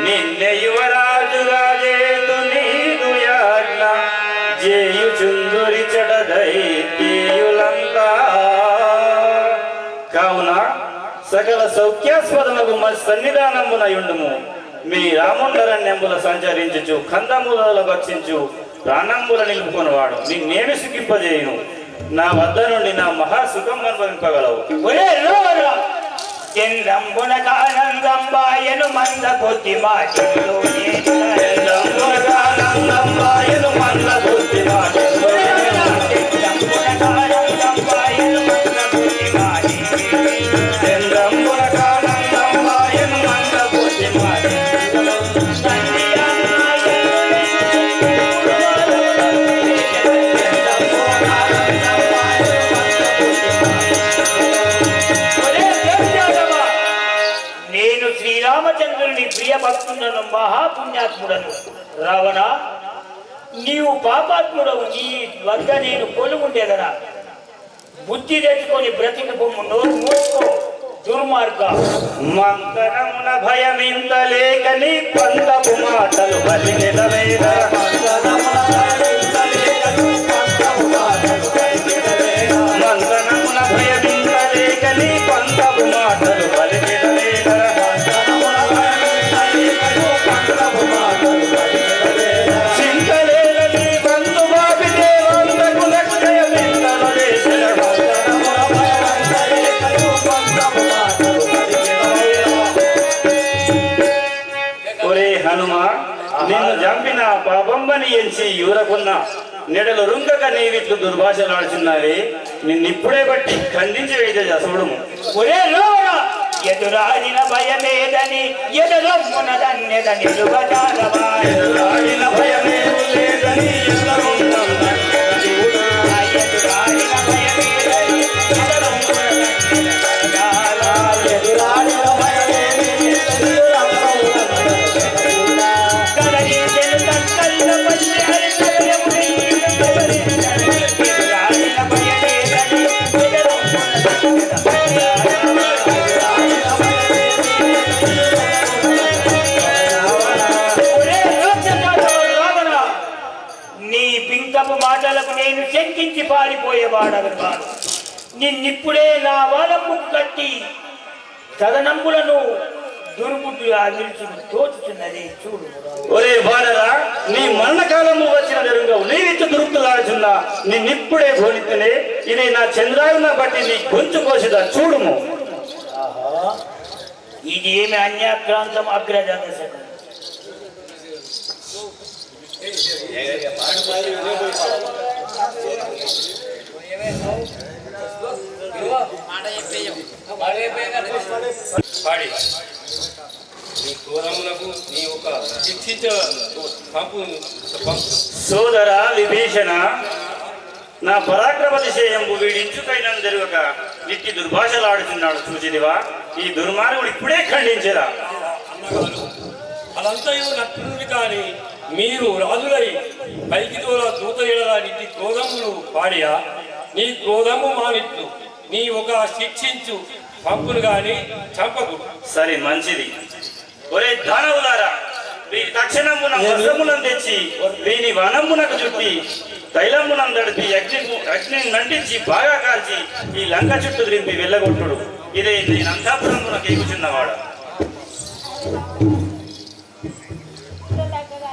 నిన్నే యువరాజుగా చేతు నీదు యాజ్ఞ చేయుచుందురి చెడ దైత్యులంతా. కావున సకల సౌఖ్యాస్పదముకు మా సన్నిధానమునయుండుము. మీ రాముండరణ్యముల సంచరించుచు కందమూలలో భక్షించు ప్రాణంబుల నిలుపుకొనివాడు నిన్నేమి సుఖింపజేయును. నా వద్ద నుండి నా మహాసుఖం అనుభవింపగలవు. చంద్రంబునకానందంబాయను మంద కొద్ది మాటలు మంద బుద్ధి శ్రీరామచంద్రుని ప్రియ భక్తులను మహాపుణ్యాత్ముడను. రావణ, నీవు పాపాత్ముడవు. నీ వద్ద నేను కొలుగుండేదరా. బుద్ధి తెచ్చుకొని బ్రతికి బొమ్ము నోరు మూసుకో దుర్మార్గ. మంతరమున భయమిందలేకని పంతపు మాటలు బలిగెదవేదా. మంతనమున భయమిందలేకని పంతపు మాటలు బలిగెదవేదా. చింతలేని బంధు బాబి దేవంతకులకు జయమిందలు దేశల. ఒరే హనుమ, నిన్ను చంపిన పాపంబని ఎంచి యూరకున్న నెడలు రుంగక నీవిట్లు దుర్భాషలాడుచున్నావే. నిన్నిప్పుడే బట్టి ఖండించి వేద చూడము. ఒరే లోన, ఎదురాడిన భయమేదని ఎదరమ్మునదన్యదని ఎదురాడిన భయమేదు లేదని మాటలకు నేను శంకించి పారిపోయేవాడను కాదు. నిన్నిప్పుడే నా వాలము కట్టి సదనంబులను దుర్బుద్ధిగా నిలిచి తోచుతున్నది చూడు. ఒరే బాలరా, నీ మరణకాలము వచ్చిన జరుగు నీవిచ్చు దురుకులాడుచున్నా. నిన్నిప్పుడే భోనితనే ఇది నా చంద్రాయున బట్టి నీ గొంతు కోసిదా చూడుము. ఇది ఏమి అన్యాక్రాంతం అగ్రజాత సోదర విభీషణ, నా పరాక్రమతిశయంబు వీడించుకైనా జరుగక నిత్తి దుర్భాషలాడుచున్నాడు చూచిదివా. ఈ దుర్మార్గుడు ఇప్పుడే ఖండించరా. అదంతా నచ్చుంది కానీ మీరు రాజులై పైకి దూర దూత ఎడలా నిత్తి క్రోధములు పాడియా. నీ క్రోధము మానిట్లు నీ ఒక శిక్షించు పంపును గాని చంపకు. సరే మంచిది. ఒరే దానవులారా, వీరి తక్షణమున వస్త్రములను తెచ్చి వీని వనమునకు చుట్టి తైలమునం దడిపి అగ్నిని నంటించి బాగా కాల్చి ఈ లంక చుట్టూ దింపి వెళ్ళగొట్టుడు. ఇదే నేను అంతాపురమునకు ఎక్కుచున్నవాడు. దగ్గర